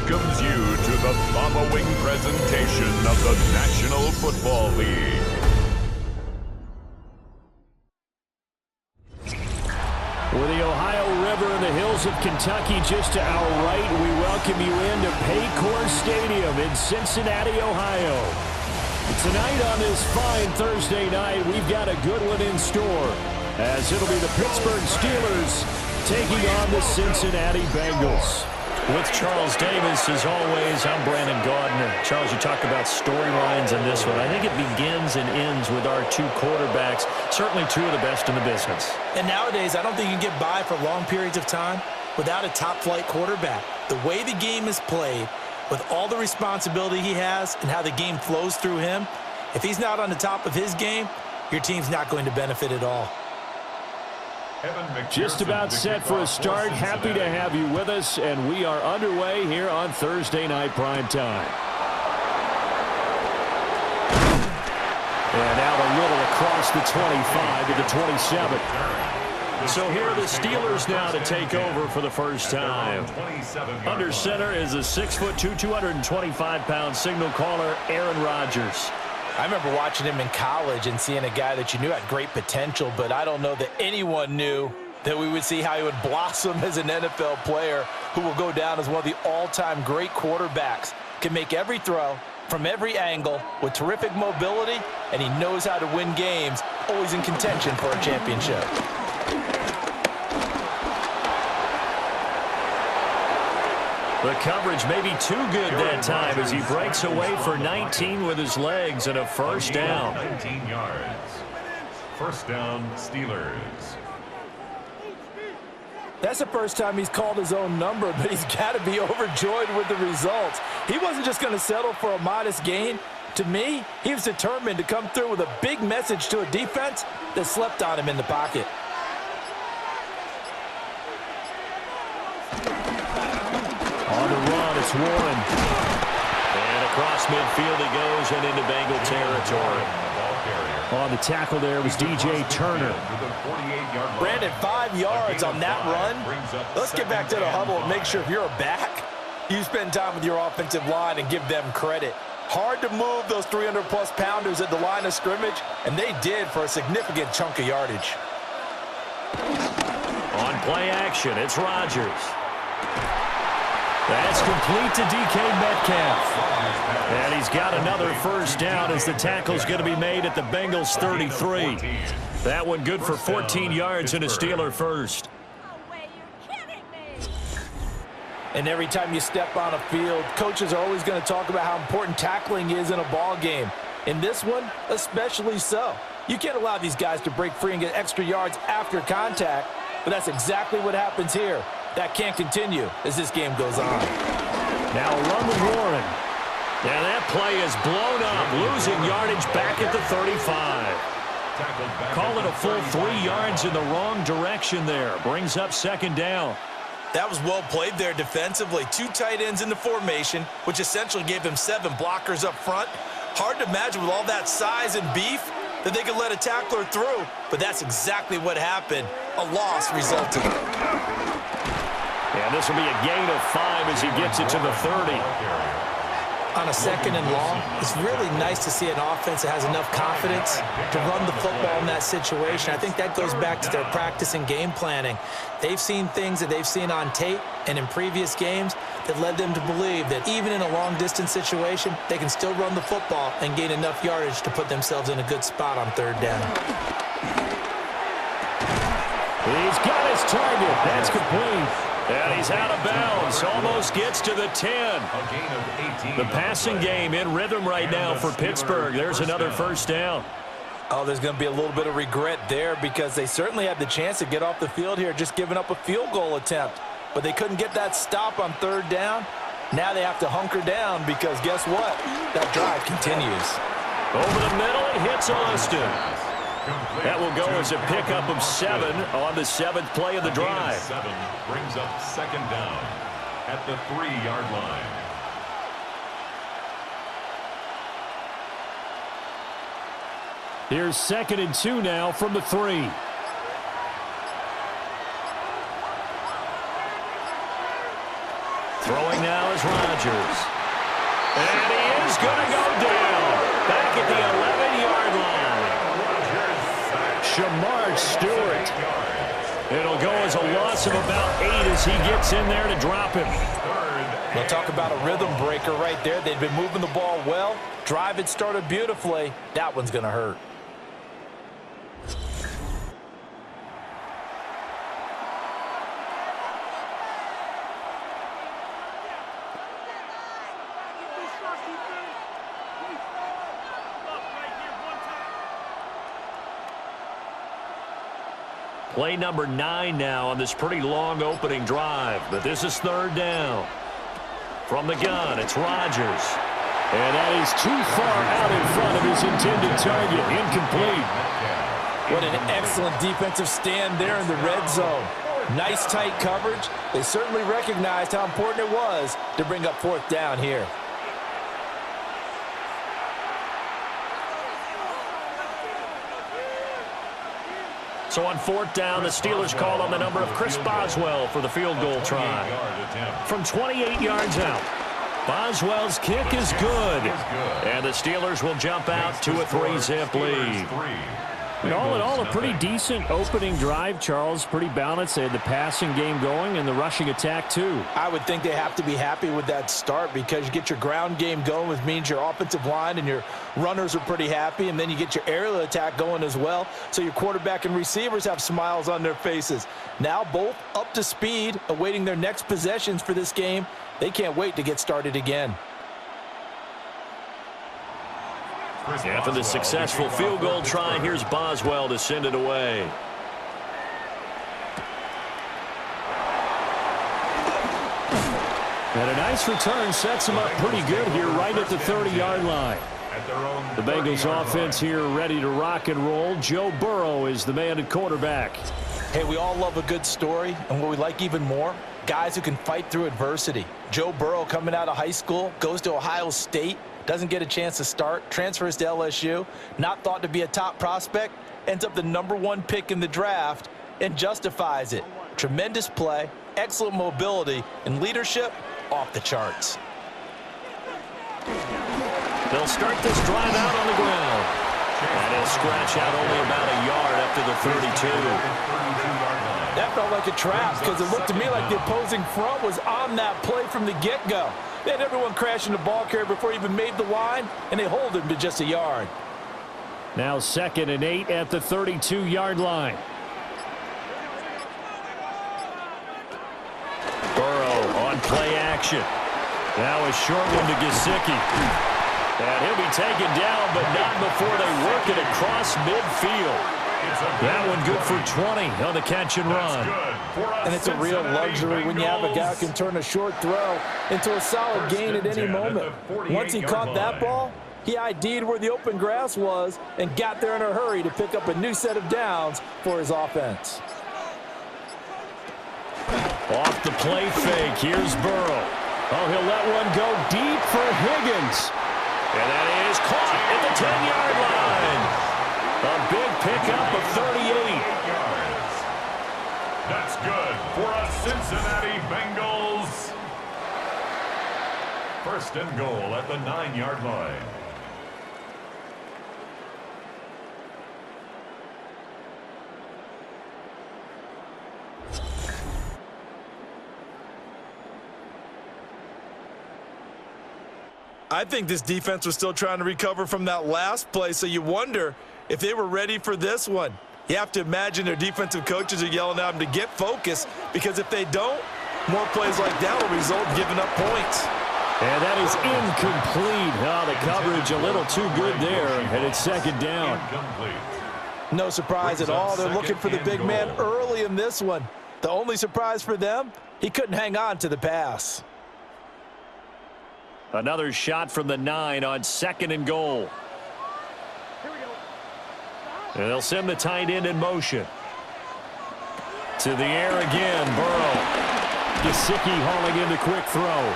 welcomes you to the following presentation of the National Football League. With the Ohio River and the hills of Kentucky just to our right, we welcome you into Paycor Stadium in Cincinnati, Ohio. Tonight on this fine Thursday night, we've got a good one in store, as it'll be the Pittsburgh Steelers taking on the Cincinnati Bengals. With Charles Davis, as always, I'm Brandon Gardner. Charles, you talk about storylines in this one. I think it begins and ends with our two quarterbacks, certainly two of the best in the business. And nowadays, I don't think you can get by for long periods of time without a top-flight quarterback. The way the game is played, with all the responsibility he has and how the game flows through him, if he's not on the top of his game, your team's not going to benefit at all. Just about set for a start. Happy to have you with us, and we are underway here on Thursday Night Prime Time. And now the riddle across the 25 to the 27. So here are the Steelers now to take over for the first time. Under center is a 6'2", 225-pound signal caller, Aaron Rodgers. I remember watching him in college and seeing a guy that you knew had great potential, but I don't know that anyone knew that we would see how he would blossom as an NFL player who will go down as one of the all-time great quarterbacks. Can make every throw from every angle with terrific mobility, and he knows how to win games, always in contention for a championship. The coverage may be too good that time as he breaks away for 19 with his legs and a first down. 19 yards. First down, Steelers. That's the first time he's called his own number, but he's got to be overjoyed with the results. He wasn't just going to settle for a modest gain. To me, he was determined to come through with a big message to a defense that slept on him in the pocket. On the run, it's Warren. And across midfield he goes and into Bengal territory. On the tackle there was DJ Turner. Brandon, 5 yards on that run. Let's get back to the huddle and make sure if you're a back, you spend time with your offensive line and give them credit. Hard to move those 300-plus pounders at the line of scrimmage, and they did for a significant chunk of yardage. On play action, it's Rodgers. That's complete to DK Metcalf. And he's got another first down as the tackle's going to be made at the Bengals 33. That one good for 14 yards and a Steeler first. And every time you step on a field, coaches are always going to talk about how important tackling is in a ball game. In this one, especially so. You can't allow these guys to break free and get extra yards after contact, but that's exactly what happens here. That can't continue as this game goes on. Now a run with Warren. And that play is blown up, losing yardage back at the 35. Call it a full 3 yards in the wrong direction there. Brings up second down. That was well played there defensively. 2 tight ends in the formation, which essentially gave them 7 blockers up front. Hard to imagine with all that size and beef that they could let a tackler through, but that's exactly what happened. A loss resulted. And this will be a gain of 5 as he gets it to the 30. On a second and long, it's really nice to see an offense that has enough confidence to run the football in that situation. I think that goes back to their practice and game planning. They've seen things that they've seen on tape and in previous games that led them to believe that even in a long-distance situation, they can still run the football and gain enough yardage to put themselves in a good spot on third down. He's got his target. That's complete. And he's out of bounds. Almost gets to the 10. The passing game in rhythm right now for Pittsburgh. There's another first down. Oh, there's going to be a little bit of regret there because they certainly had the chance to get off the field here, just giving up a field goal attempt. But they couldn't get that stop on third down. Now they have to hunker down because guess what? That drive continues. Over the middle, he hits Austin. That will go as a pickup of 7 on the 7th play of the drive. 7 brings up second down at the 3-yard line. Here's 2nd and 2 now from the 3. Throwing now is Rodgers. And he is going to go down. Back at the 11-yard line. Shamar Stewart. It'll go as a loss of about 8 as he gets in there to drop him. We'll talk about a rhythm breaker right there. They've been moving the ball well. Drive had started beautifully. That one's going to hurt. Play number 9 now on this pretty long opening drive, but this is 3rd down. From the gun, it's Rodgers. And that is too far out in front of his intended target. Incomplete. What an excellent defensive stand there in the red zone. Nice tight coverage. They certainly recognized how important it was to bring up 4th down here. So on 4th down, the Steelers call on the number of Chris Boswell for the field goal try. From 28 yards out, Boswell's kick is good. And the Steelers will jump out to a 3-zip lead. And all in all, a pretty decent opening drive, Charles. Pretty balanced. They had the passing game going and the rushing attack, too. I would think they have to be happy with that start because you get your ground game going, which means your offensive line and your runners are pretty happy, and then you get your aerial attack going as well, so your quarterback and receivers have smiles on their faces. Now both up to speed, awaiting their next possessions for this game. They can't wait to get started again. After the successful field goal try, here's Boswell to send it away. And a nice return sets him up pretty good here right at the 30-yard line. The Bengals offense here ready to rock and roll. Joe Burrow is the man at quarterback. Hey, we all love a good story, and what we like even more, guys who can fight through adversity. Joe Burrow coming out of high school, goes to Ohio State, doesn't get a chance to start, transfers to LSU, not thought to be a top prospect, ends up the #1 pick in the draft, and justifies it. Tremendous play, excellent mobility, and leadership off the charts. They'll start this drive out on the ground. And he'll scratch out only about a yard up to the 32. That felt like a trap because it looked to me like the opposing front was on that play from the get-go. They had everyone crashing the ball carrier before he even made the line, and they hold him to just a yard. Now 2nd and 8 at the 32-yard line. Burrow on play action. Now a short one to Gesicki. And he'll be taken down, but not before they work it across midfield. That one good for 20 on the catch and run. And it's a real luxury when you have a guy who can turn a short throw into a solid gain at any moment. Once he caught that ball, he ID'd where the open grass was and got there in a hurry to pick up a new set of downs for his offense. Off the play fake, here's Burrow. Oh, he'll let one go deep for Higgins. And that is caught at the 10-yard line. A big pickup of 38. That's good for a Cincinnati Bengals. 1st and goal at the 9-yard line. I think this defense was still trying to recover from that last play, so you wonder if they were ready for this one. You have to imagine their defensive coaches are yelling at them to get focused, because if they don't, more plays like that will result in giving up points. And that is incomplete. Oh, the coverage a little too good there, and it's 2nd down. No surprise at all. They're looking for the big man early in this one. The only surprise for them, he couldn't hang on to the pass. Another shot from the 9 on 2nd and goal. And they'll send the tight end in motion. To the air again, Burrow. Gesicki hauling in the quick throw.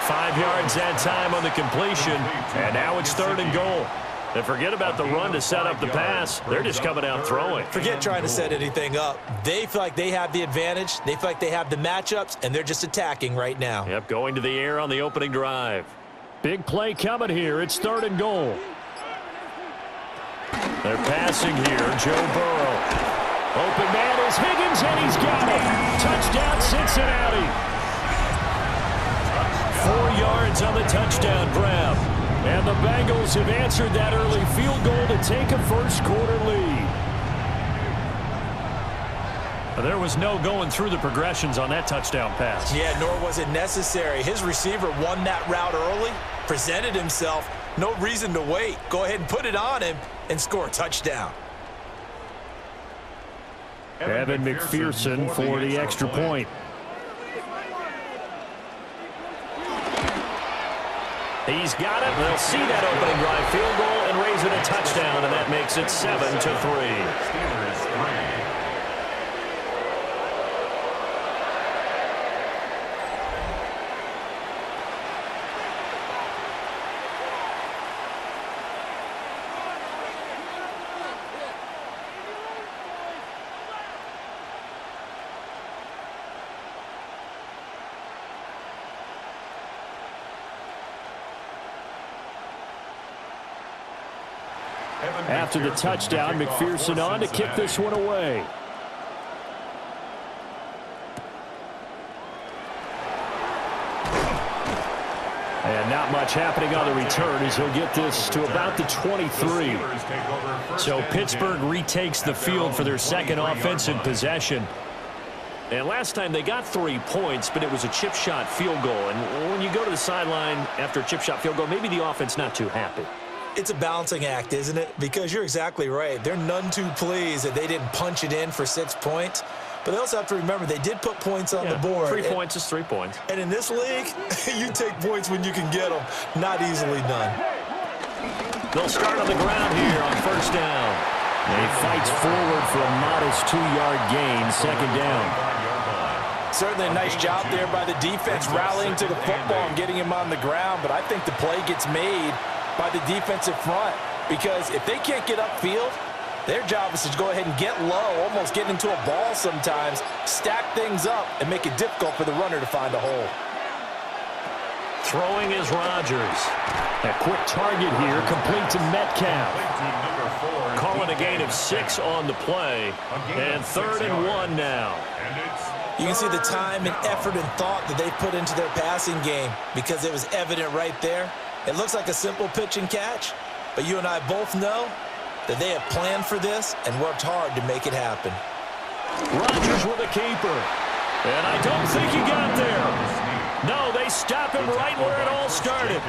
5 yards that time on the completion, and now it's 3rd and goal. And forget about the run to set up the pass. They're just coming out throwing. Forget trying to set anything up. They feel like they have the advantage. They feel like they have the matchups, and they're just attacking right now. Yep, going to the air on the opening drive. Big play coming here. It's 3rd and goal. They're passing here. Joe Burrow. Open man is Higgins, and he's got it. Touchdown, Cincinnati. 4 yards on the touchdown grab. And the Bengals have answered that early field goal to take a first-quarter lead. There was no going through the progressions on that touchdown pass. Yeah, nor was it necessary. His receiver won that route early, presented himself. No reason to wait. Go ahead and put it on him and score a touchdown. Evan McPherson for the extra point. He's got it. They'll see that opening drive field goal and raise it a touchdown, and that makes it 7-3. After the touchdown, McPherson on to kick this one away. And not much happening on the return as he'll get this to about the 23. So Pittsburgh retakes the field for their second offensive possession. And last time they got 3 points, but it was a chip shot field goal. And when you go to the sideline after a chip shot field goal, maybe the offense not too happy. It's a balancing act, isn't it? Because you're exactly right. They're none too pleased that they didn't punch it in for 6 points. But they also have to remember they did put points on the board. 3 points is 3 points. And in this league, you take points when you can get them. Not easily done. They'll start on the ground here on first down. And he fights forward for a modest 2-yard gain, 2nd down. Certainly a nice job there by the defense rallying to the football and getting him on the ground. But I think the play gets made by the defensive front, because if they can't get upfield, their job is to go ahead and get low, almost get into a ball sometimes, stack things up, and make it difficult for the runner to find a hole. Throwing is Rodgers. A quick target here, complete to Metcalf. Calling a gain of 6 on the play, and 3rd and 1 now. You can see the time and effort and thought that they put into their passing game, because it was evident right there. It looks like a simple pitch and catch, but you and I both know that they have planned for this and worked hard to make it happen. Rodgers with a keeper. And I don't think he got there. No, they stop him right where it all started.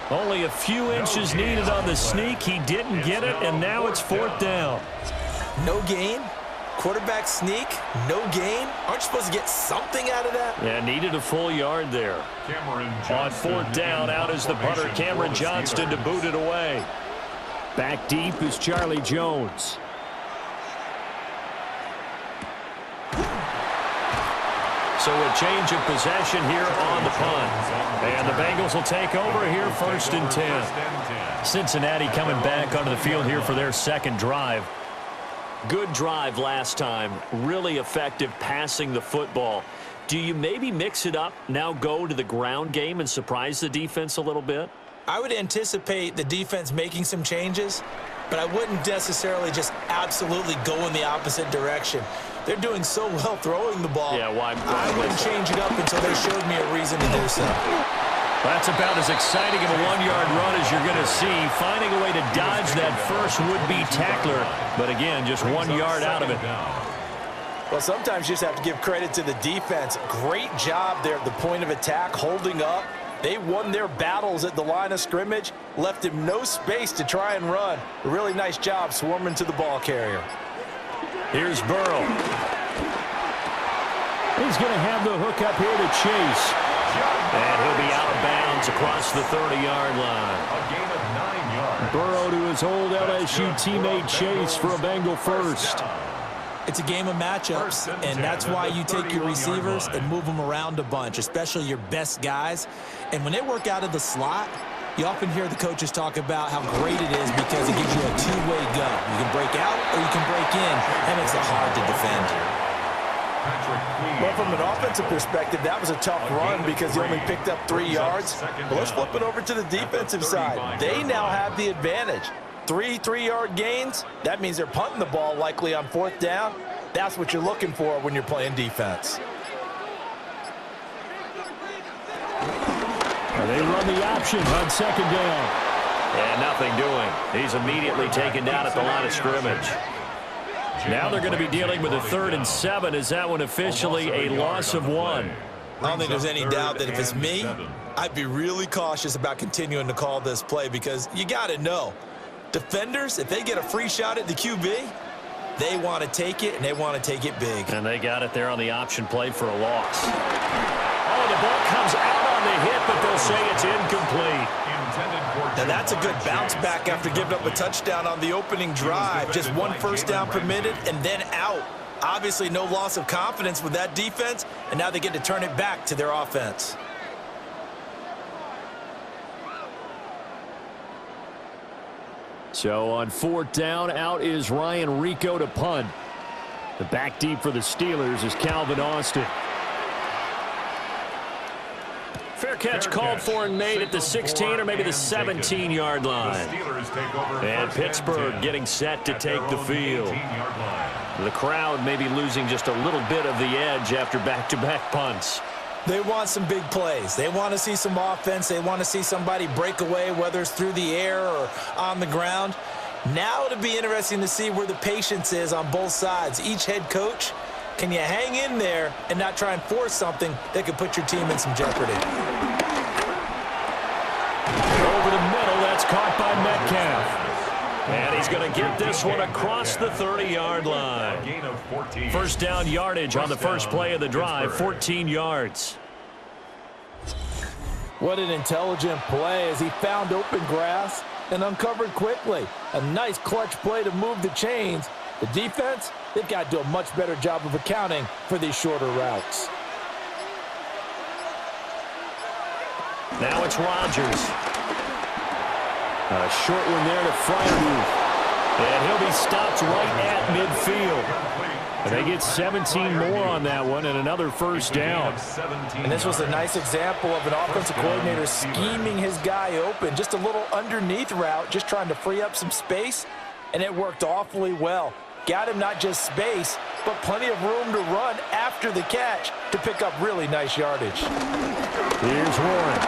Only a few inches needed on the sneak. He didn't get it, and now it's 4th down. No gain? Quarterback sneak? No gain? Aren't you supposed to get something out of that? Yeah, needed a full yard there. On 4th down, out is the punter, Cameron Johnston, to boot it away. Back deep is Charlie Jones. So a change of possession here on the punt. And the Bengals will take over here, 1st and 10. Cincinnati coming back onto the field here for their second drive. Good drive last time. Really effective passing the football. Do you maybe mix it up, now go to the ground game and surprise the defense a little bit? I would anticipate the defense making some changes, but I wouldn't necessarily just absolutely go in the opposite direction. They're doing so well throwing the ball. Yeah, why? I wouldn't change it up until they showed me a reason to do so. That's about as exciting of a 1-yard run as you're going to see. Finding a way to dodge that first would-be tackler. But again, just 1 yard out of it. Well, sometimes you just have to give credit to the defense. Great job there at the point of attack, holding up. They won their battles at the line of scrimmage, left him no space to try and run. A really nice job swarming to the ball carrier. Here's Burrow. He's going to have the hook up here to Chase. And he'll be out of bounds across the 30-yard line. A gain of 9 yards. Burrow to his old LSU teammate Chase for a Bengal first. It's a game of matchups, and that's why you take your receivers and move them around a bunch, especially your best guys. And when they work out of the slot, You often hear the coaches talk about how great it is because it gives you a two-way go. You can break out or you can break in. That makes it hard to defend. Well, from an offensive perspective, that was a tough run because he only picked up 3 yards. But let's flip it over to the defensive side. They now have the advantage. 3 3-yard gains, that means they're punting the ball likely on 4th down. That's what you're looking for when you're playing defense. They run the option on 2nd down. And nothing doing. He's immediately taken down at the line of scrimmage. Now they're going to be dealing with a 3rd and 7. Is that one officially a loss of 1? I don't think there's any doubt that if it's me, I'd be really cautious about continuing to call this play because you got to know, defenders, if they get a free shot at the QB, they want to take it, and they want to take it big. And they got it there on the option play for a loss. Oh, the ball comes out on the hit, but they'll say it's incomplete. Now that's a good bounce back after giving up a touchdown on the opening drive. Just 1 first down permitted and then out. Obviously no loss of confidence with that defense, and now they get to turn it back to their offense. So on 4th down, out is Ryan Rico to punt. The back deep for the Steelers is Calvin Austin. Fair catch called for and made at the 16 or maybe the 17-yard line. And Pittsburgh getting set to take the field. The crowd may be losing just a little bit of the edge after back-to-back punts. They want some big plays. They want to see some offense. They want to see somebody break away, whether it's through the air or on the ground. Now it'll be interesting to see where the patience is on both sides. Each head coach, can you hang in there and not try and force something that could put your team in some jeopardy? Over the middle, that's caught by Metcalf. And he's going to get this one across the 30-yard line. First down yardage on the first play of the drive, 14 yards. What an intelligent play as he found open grass and uncovered quickly. A nice clutch play to move the chains. The defense, they've got to do a much better job of accounting for these shorter routes. Now it's Rodgers. A short one there to Freiermuth. And he'll be stopped right at midfield. And they get 17 more on that one and another first down. And this was a nice example of an offensive coordinator scheming his guy open. Just a little underneath route, just trying to free up some space, and it worked awfully well. Got him not just space, but plenty of room to run after the catch to pick up really nice yardage. Here's Warren.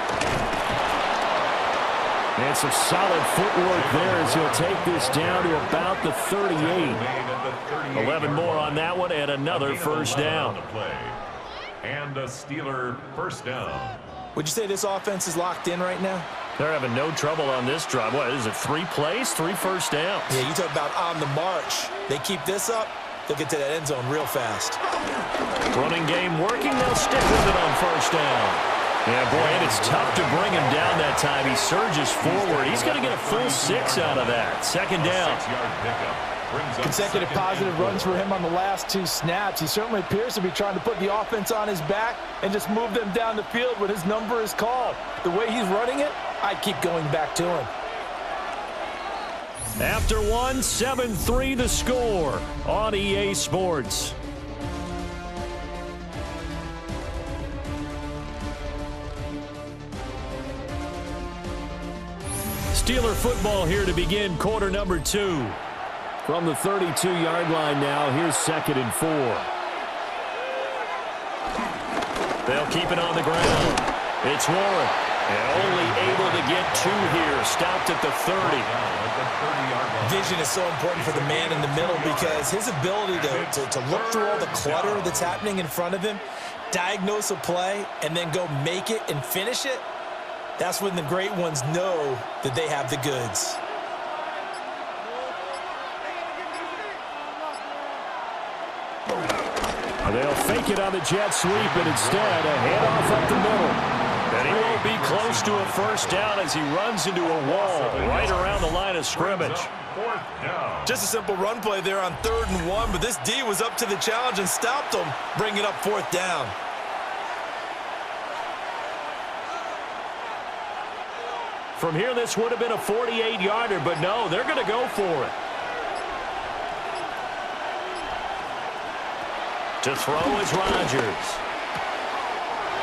And some solid footwork there as he'll take this down to about the 38. 11 more on that one and another first down. And a Steeler first down. Would you say this offense is locked in right now? They're having no trouble on this drive. What is it, 3 plays, 3 first downs? Yeah, you talk about on the march. They keep this up, they'll get to that end zone real fast. Running game working. They'll stick with it on first down. Yeah, boy, and it's tough to bring him down that time. He surges forward. He's going to get a full 6 out of that. Second down. Consecutive positive runs for him on the last 2 snaps. He certainly appears to be trying to put the offense on his back and just move them down the field when his number is called. The way he's running it, I'd keep going back to him. After one, 7-3 the score on EA Sports. Steeler football here to begin quarter number 2. From the 32-yard line now, here's 2nd and 4. They'll keep it on the ground. It's Warren. And only able to get 2 here. Stopped at the 30. Vision is so important for the man in the middle because his ability to look through all the clutter that's happening in front of him, diagnose a play, and then go make it and finish it, that's when the great ones know that they have the goods. They'll fake it on the jet sweep, and instead a handoff up the middle. And he won't be close to a first down as he runs into a wall right around the line of scrimmage. Just a simple run play there on 3rd and 1, but this D was up to the challenge and stopped him, bringing up 4th down. From here, this would have been a 48-yarder, but no, they're going to go for it. To throw is Rodgers.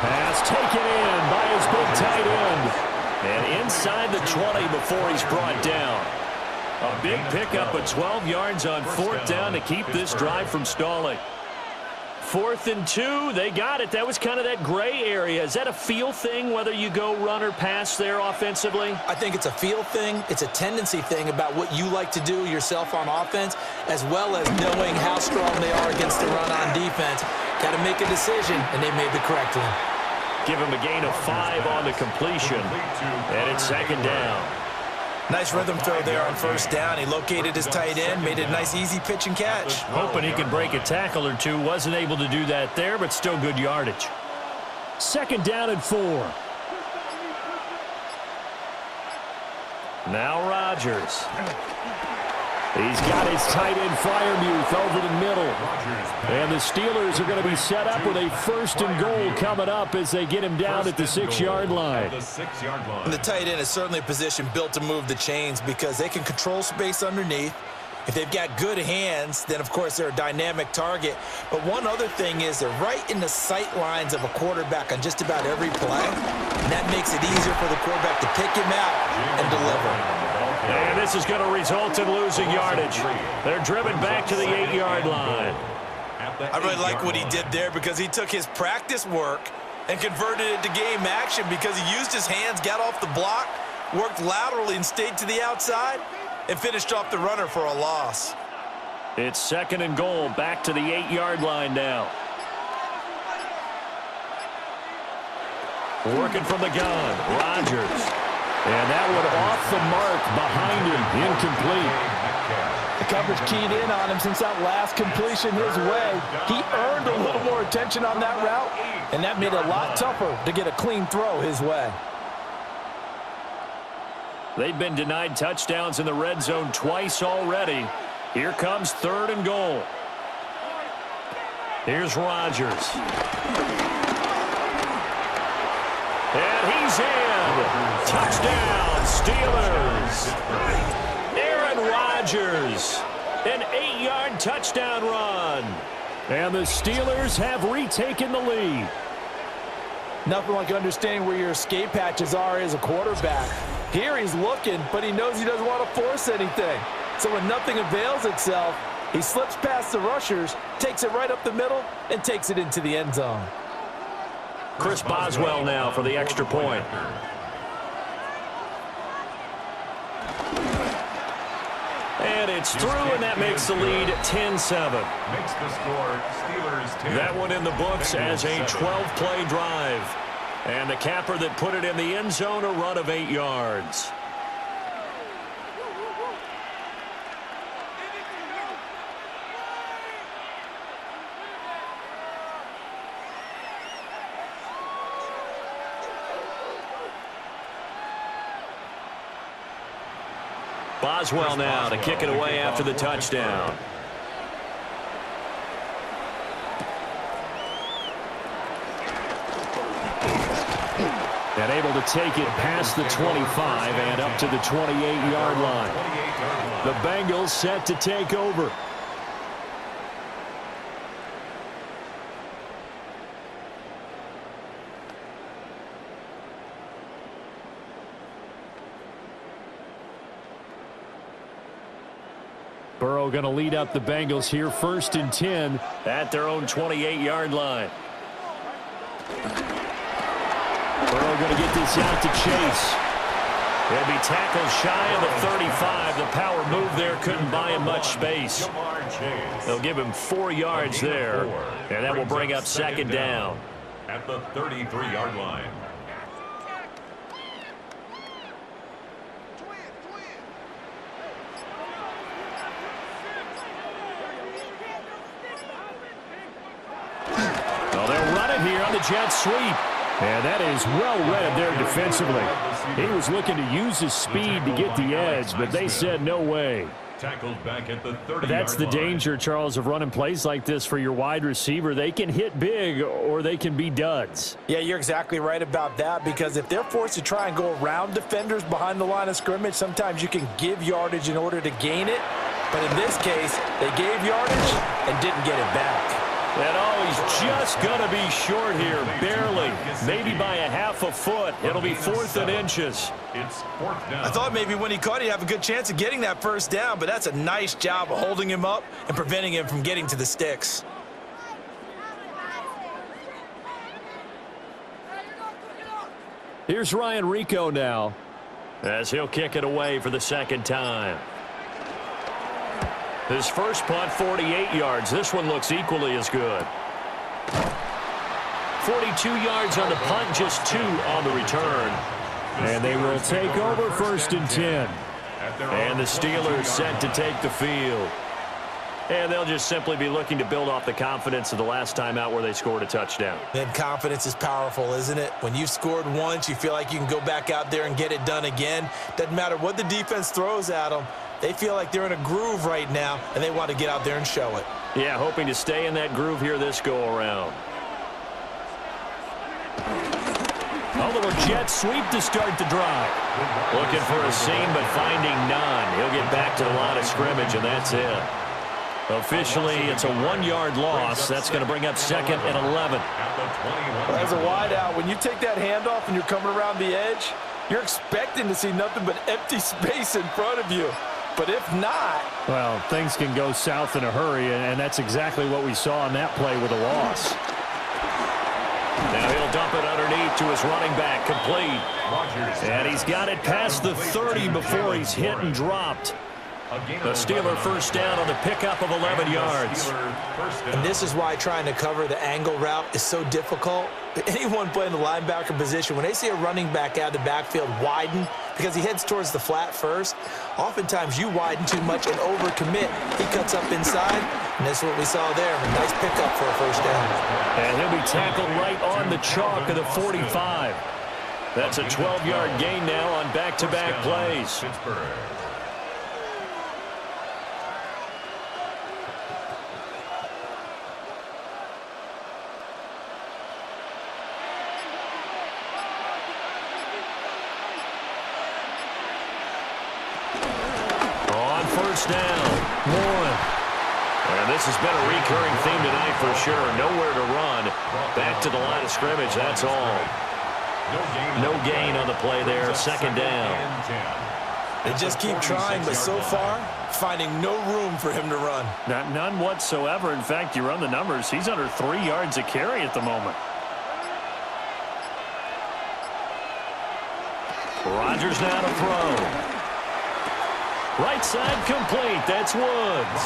Pass taken in by his big tight end. And inside the 20 before he's brought down. A big pickup of 12 yards on 4th down to keep this drive from stalling. 4th and 2, they got it. That was kind of that gray area. Is that a feel thing, whether you go run or pass there offensively? I think it's a feel thing. It's a tendency thing about what you like to do yourself on offense, as well as knowing how strong they are against the run on defense. Got to make a decision, and they made the correct one. Give him a gain of 5 on the completion, and it's 2nd down. Nice rhythm throw there on 1st down. He located his tight end, made it a nice, easy pitch and catch. Hoping he could break a tackle or two. Wasn't able to do that there, but still good yardage. 2nd down and 4. Now Rodgers. He's got his tight end Fryermuth over the middle. And the Steelers are going to be set up with a 1st and goal coming up as they get him down at the 6-yard line. And the tight end is certainly a position built to move the chains because they can control space underneath. If they've got good hands, then, of course, they're a dynamic target. But one other thing is they're right in the sight lines of a quarterback on just about every play. And that makes it easier for the quarterback to pick him out and deliver. And this is going to result in losing yardage. They're driven back to the 8-yard line. I really like what he did there because he took his practice work and converted it to game action because he used his hands, got off the block, worked laterally and stayed to the outside, and finished off the runner for a loss. It's 2nd and goal, back to the 8-yard line now. Working from the gun, Rodgers. And that one off the mark behind him, incomplete. The coverage keyed in on him since that last completion his way. He earned a little more attention on that route, and that made it a lot tougher to get a clean throw his way. They've been denied touchdowns in the red zone twice already. Here comes 3rd and goal. Here's Rodgers. And he's in. Touchdown, Steelers. Aaron Rodgers. An 8-yard touchdown run. And the Steelers have retaken the lead. Nothing like understanding where your escape hatches are as a quarterback. Here he's looking, but he knows he doesn't want to force anything. So when nothing avails itself, he slips past the rushers, takes it right up the middle, and takes it into the end zone. Chris Boswell now for the extra point. And it's through, and that makes the lead 10-7. Makes the score Steelers 10. That one in the books as a 12-play drive. And the capper that put it in the end zone, a run of 8 yards. Boswell now to kick it away after the touchdown. And able to take it past the 25 and up to the 28-yard line. The Bengals set to take over. Burrow going to lead up the Bengals here, 1st and 10 at their own 28-yard line. Burrow going to get this out to Chase. He'll be tackled shy of the 35. The power move there couldn't buy him much space. They'll give him 4 yards there, and that will bring up 2nd down. At the 33-yard line. Here on the jet sweep. And that is well read there defensively. He was looking to use his speed to get the edge, but they said no way. Tackled back at the 30-yard That's the danger, Charles, of running plays like this for your wide receiver. They can hit big or they can be duds. Yeah, you're exactly right about that, because if they're forced to try and go around defenders behind the line of scrimmage, sometimes you can give yardage in order to gain it. But in this case, they gave yardage and didn't get it back. And he's just going to be short here, barely, maybe by a half a foot. It'll be 4th and inches. It's 4th down. I thought maybe when he caught it, he'd have a good chance of getting that first down, but that's a nice job of holding him up and preventing him from getting to the sticks. Here's Ryan Rico now, as he'll kick it away for the second time. His first punt, 48 yards. This one looks equally as good. 42 yards on the punt, just 2 on the return. And they will take over 1st and 10. And the Steelers set to take the field. And they'll just simply be looking to build off the confidence of the last time out where they scored a touchdown. And confidence is powerful, isn't it? When you've scored once, you feel like you can go back out there and get it done again. Doesn't matter what the defense throws at them. They feel like they're in a groove right now, and they want to get out there and show it. Yeah, hoping to stay in that groove here this go-around. A little jet sweep to start the drive. Looking for a seam, but finding none. He'll get back to the line of scrimmage, and that's it. Officially, it's a 1-yard loss. That's going to bring up 2nd and 11. Well, as a wideout, when you take that handoff and you're coming around the edge, you're expecting to see nothing but empty space in front of you. But if not... Well, things can go south in a hurry, and that's exactly what we saw on that play with a loss. Now he'll dump it underneath to his running back, complete. And he's got it past the 30 before he's hit and dropped. The Steeler first down on the pickup of 11 yards. And this is why trying to cover the angle route is so difficult. Anyone playing the linebacker position, when they see a running back out of the backfield widen, because he heads towards the flat first, oftentimes you widen too much and overcommit. He cuts up inside, and that's what we saw there. A nice pickup for a first down. And he'll be tackled right on the chalk of the 45. That's a 12-yard gain now on back-to-back plays. Down, Warren. And this has been a recurring theme tonight for sure. Nowhere to run. Back to the line of scrimmage, that's all. No gain on the play there. 2nd down. They just keep trying, but so far, finding no room for him to run. None whatsoever. In fact, you run the numbers. He's under 3 yards a carry at the moment. Rodgers now to throw. Right side complete. That's Woods.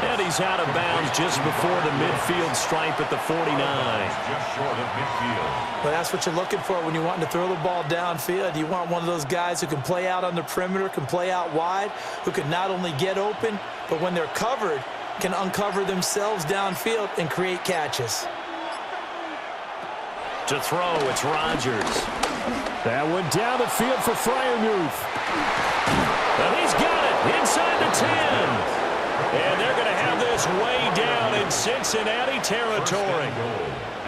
And he's out of bounds just before the midfield stripe at the 49. Just short of midfield. But that's what you're looking for when you want to throw the ball downfield. You want one of those guys who can play out on the perimeter, can play out wide, who can not only get open, but when they're covered, can uncover themselves downfield and create catches. To throw, it's Rodgers. That one down the field for Freiermuth. And he's got it inside the 10. And they're going to have this way down in Cincinnati territory.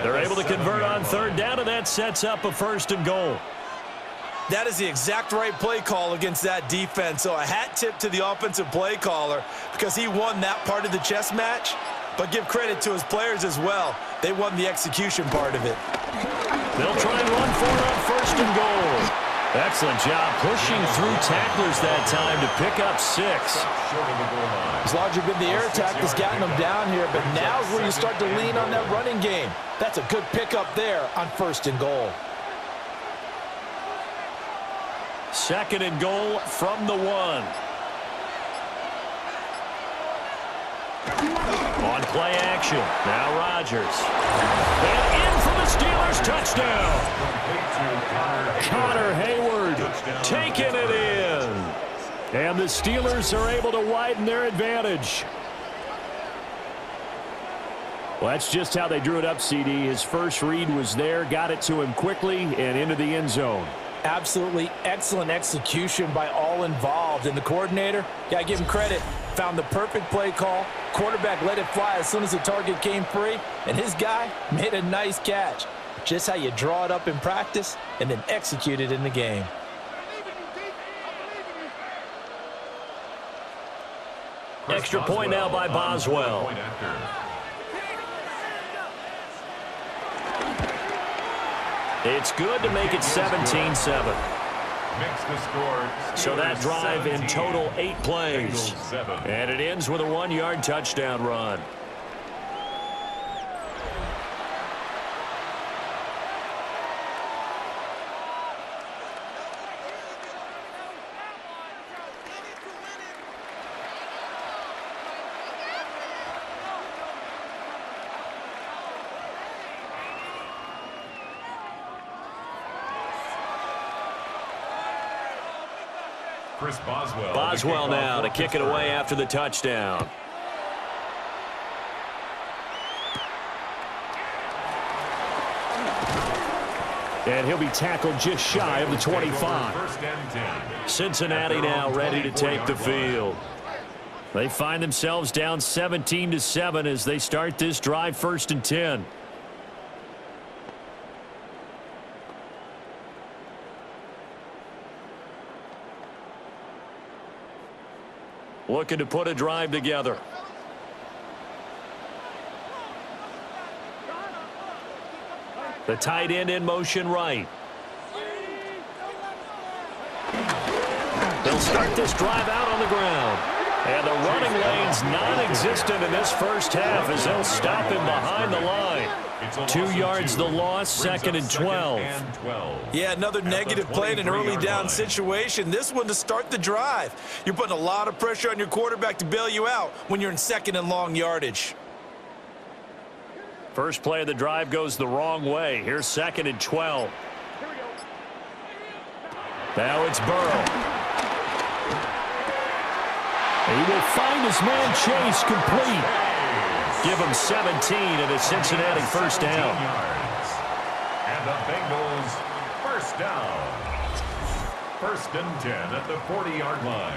They're able to convert on 3rd down, and that sets up a 1st and goal. That is the exact right play call against that defense. So a hat tip to the offensive play caller because he won that part of the chess match. But give credit to his players as well. They won the execution part of it. They'll try and run for it on 1st and goal. Excellent job pushing through tacklers that time to pick up 6. As larger been the air attack that's gotten them down here, but now's where you start to lean on that running game. That's a good pickup there on 1st and goal. 2nd and goal from the 1. On play action. Now Rodgers. And in for the Steelers touchdown. Connor Hayward taking it in. And the Steelers are able to widen their advantage. Well, that's just how they drew it up, CD. His first read was there, got it to him quickly and into the end zone. Absolutely excellent execution by all involved. And the coordinator, gotta give him credit, found the perfect play call. Quarterback let it fly as soon as the target came free, and his guy made a nice catch. Just how you draw it up in practice and then execute it in the game. Extra point now by Boswell. It's good to make it 17-7. So that drive in total 8 plays. And it ends with a 1-yard touchdown run. Boswell now to kick it away after the touchdown. And he'll be tackled just shy of the 25. Cincinnati now ready to take the field. They find themselves down 17-7 as they start this drive 1st and 10. Looking to put a drive together. The tight end in motion right. They'll start this drive out on the ground. And the running lane's non-existent in this first half as they'll stop him behind the line. 2 yards the loss, 2nd and 12. Yeah, another negative play in an early down situation. This one to start the drive. You're putting a lot of pressure on your quarterback to bail you out when you're in 2nd and long yardage. First play of the drive goes the wrong way. Here's 2nd and 12. Now it's Burrow. He will find his man Chase complete. Give him 17 and a Cincinnati first down. And the Bengals first down. 1st and 10 at the 40-yard line.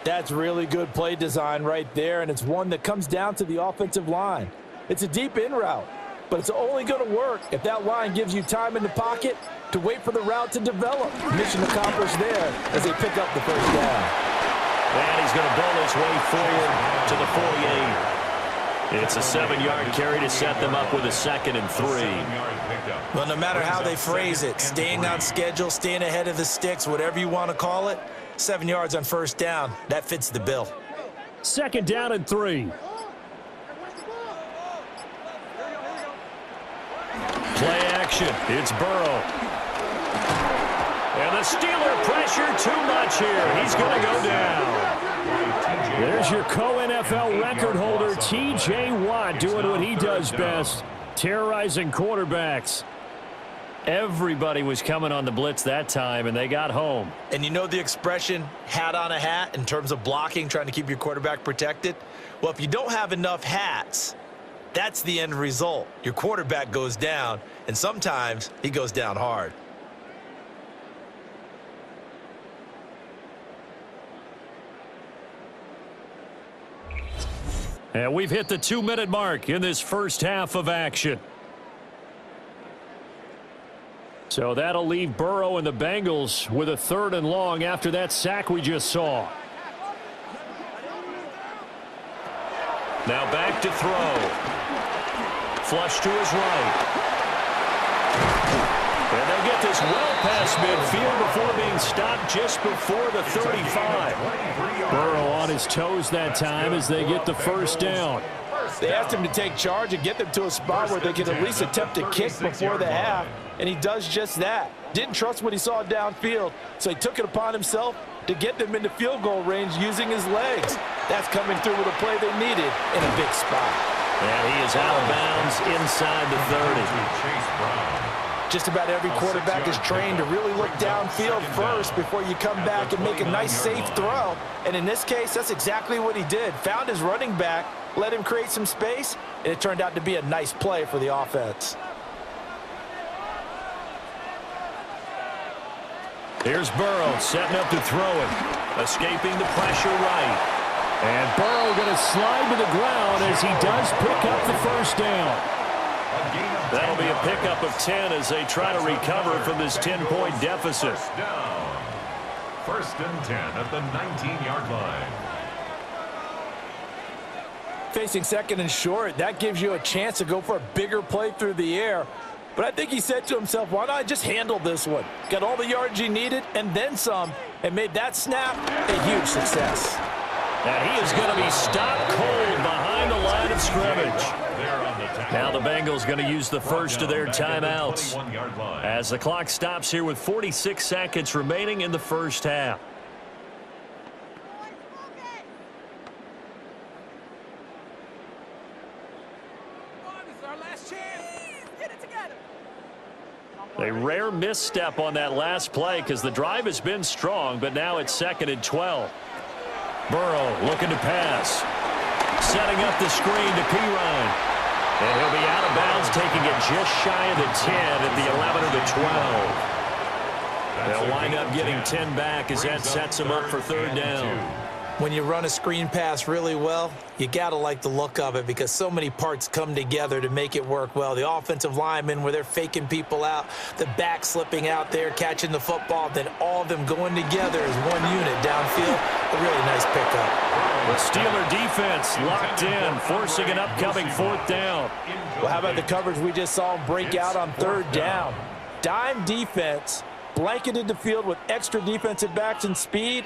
That's really good play design right there, and it's one that comes down to the offensive line. It's a deep in route, but it's only going to work if that line gives you time in the pocket to wait for the route to develop. Mission accomplished there as they pick up the first down. And he's going to bowl his way forward to the 48. It's a 7-yard carry to set them up with a 2nd and 3. Well, no matter how they phrase it, staying on schedule, staying ahead of the sticks, whatever you want to call it, 7 yards on first down, that fits the bill. 2nd down and 3. Play action. It's Burrow. And the Steeler pressure too much here. He's going to go down. There's your co-NFL record holder, T.J. Watt, doing what he does best, terrorizing quarterbacks. Everybody was coming on the blitz that time, and they got home. And you know the expression, hat on a hat, in terms of blocking, trying to keep your quarterback protected? Well, if you don't have enough hats, that's the end result. Your quarterback goes down, and sometimes he goes down hard. And we've hit the 2-minute mark in this first half of action. So that'll leave Burrow and the Bengals with a 3rd and long after that sack we just saw. Now back to throw. Flush to his right. And they'll get this well past midfield before being stopped just before the 35. Burrow on his toes that time as they get the first down. They asked him to take charge and get them to a spot where they could at least attempt a kick before the half, and he does just that. Didn't trust what he saw downfield, so he took it upon himself to get them into field goal range using his legs. That's coming through with a play they needed in a big spot. And he is out of bounds inside the 30. Just about every quarterback is trained to really look downfield first before you come back and make a nice, safe throw. And in this case, that's exactly what he did. Found his running back, let him create some space, and it turned out to be a nice play for the offense. Here's Burrow setting up to throw it. Escaping the pressure right. And Burrow going to slide to the ground as he does pick up the first down. That'll be a pickup of 10 as they try to recover from this 10-point deficit. First and 10 at the 19-yard line. Facing second and short, that gives you a chance to go for a bigger play through the air. But I think he said to himself, why not just handle this one? Got all the yards he needed and then some, and made that snap a huge success. And he is going to be stopped cold behind the line of scrimmage. Now the Bengals going to use the first of their timeouts as the clock stops here with 46 seconds remaining in the first half. A rare misstep on that last play because the drive has been strong, but now it's 2nd and 12. Burrow looking to pass. Setting up the screen to Pirine. And he'll be out of bounds, taking it just shy of the 10 at the 11 or the 12. They'll wind up getting 10 back as that sets them up for 3rd down. When you run a screen pass really well, you got to like the look of it because so many parts come together to make it work well. The offensive linemen where they're faking people out, the back slipping out there, catching the football, then all of them going together as one unit downfield. A really nice pickup. The Steeler defense locked in, forcing an upcoming 4th down. Well, how about the coverage we just saw break out on 3rd down? Dime defense, blanketed the field with extra defensive backs and speed,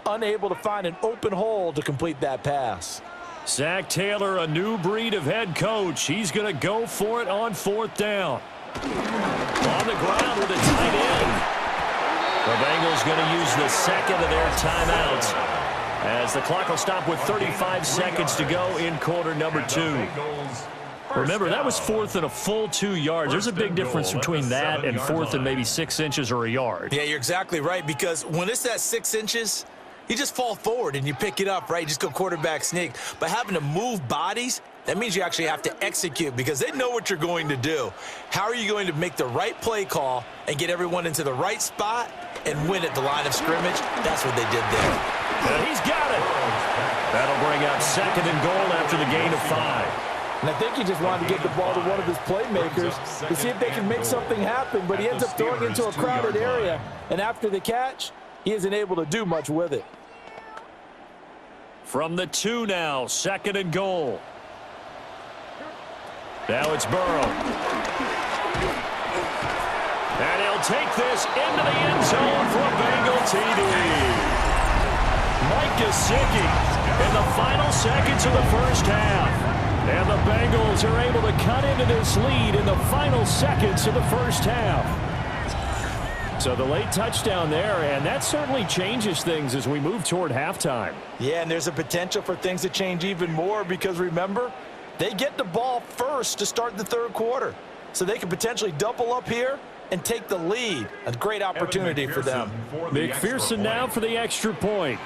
unable to find an open hole to complete that pass. Zach Taylor, a new breed of head coach. He's going to go for it on 4th down. On the ground with a tight end. The Bengals going to use the 2nd of their timeouts as the clock will stop with 35 seconds to go in quarter number 2. Remember, that was 4th and a full 2 yards. There's a big difference between that and 4th and maybe 6 inches or a yard. Yeah, you're exactly right, because when it's at 6 inches, you just fall forward and you pick it up, right? You just go quarterback sneak. But having to move bodies, that means you actually have to execute because they know what you're going to do. How are you going to make the right play call and get everyone into the right spot and win at the line of scrimmage? That's what they did there. And he's got it. That'll bring up 2nd and goal after the gain of 5. And I think he just wanted to get the ball to one of his playmakers to see if they can make something happen, but he ends up throwing into a crowded area. And after the catch, he isn't able to do much with it. From the 2 now, 2nd and goal. Now it's Burrow. And he'll take this into the end zone for a Bengal TD. Mike Gesicki in the final seconds of the first half. And the Bengals are able to cut into this lead in the final seconds of the first half. So the late touchdown there, and that certainly changes things as we move toward halftime. Yeah, and there's a potential for things to change even more because, remember, they get the ball first to start the 3rd quarter. So they could potentially double up here and take the lead. A great opportunity for them. McPherson now for the extra point.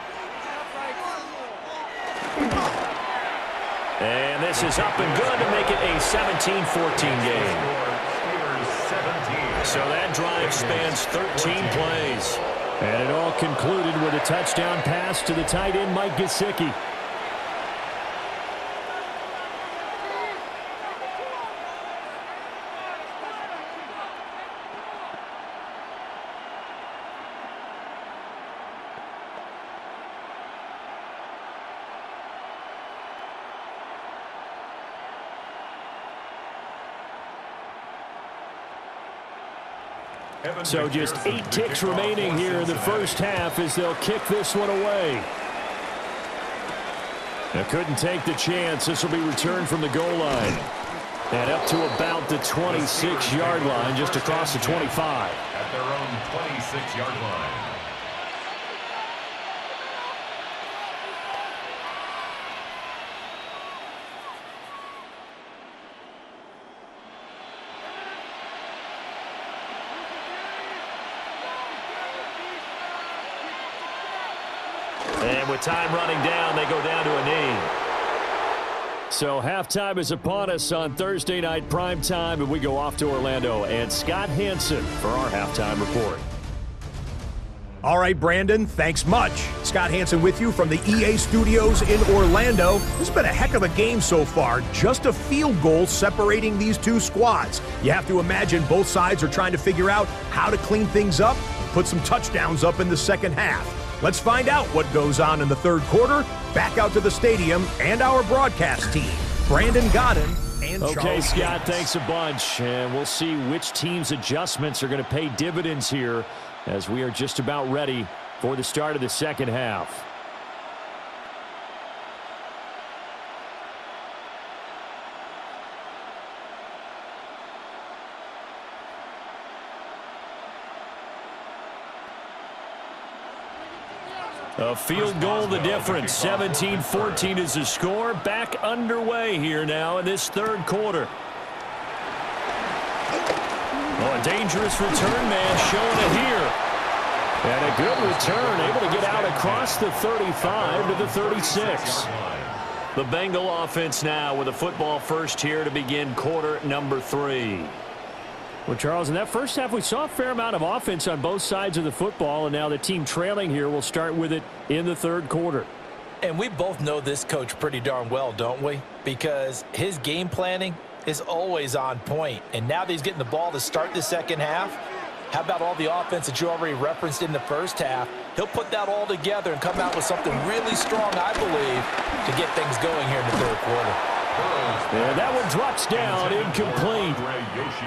And this is up and good to make it a 17-14 game. So that drive spans 13 plays. And it all concluded with a touchdown pass to the tight end, Mike Gesicki. So just 8 ticks remaining here in the first half as they'll kick this one away. They couldn't take the chance. This will be returned from the goal line. And up to about the 26-yard line, just across the 25. At their own 26-yard line. And with time running down, they go down to a knee. So halftime is upon us on Thursday night primetime, and we go off to Orlando. And Scott Hansen for our halftime report. All right, Brandon, thanks much. Scott Hansen with you from the EA Studios in Orlando. This has been a heck of a game so far. Just a field goal separating these two squads. You have to imagine both sides are trying to figure out how to clean things up and put some touchdowns up in the second half. Let's find out what goes on in the third quarter. Back out to the stadium and our broadcast team, Brandon Godden and Charles. Okay, Scott, thanks a bunch. And we'll see which team's adjustments are going to pay dividends here as we are just about ready for the start of the second half. A field goal the difference. 17-14 is the score. Back underway here now in this third quarter. Oh, a dangerous return man showing it here. And a good return, able to get out across the 35 to the 36. The Bengal offense now with a football first here to begin quarter number 3. Well, Charles, in that first half, we saw a fair amount of offense on both sides of the football, and now the team trailing here will start with it in the third quarter. And we both know this coach pretty darn well, don't we? Because his game planning is always on point. And now that he's getting the ball to start the second half, how about all the offense that you already referenced in the first half? He'll put that all together and come out with something really strong, I believe, to get things going here in the third quarter. And that one drops down, incomplete.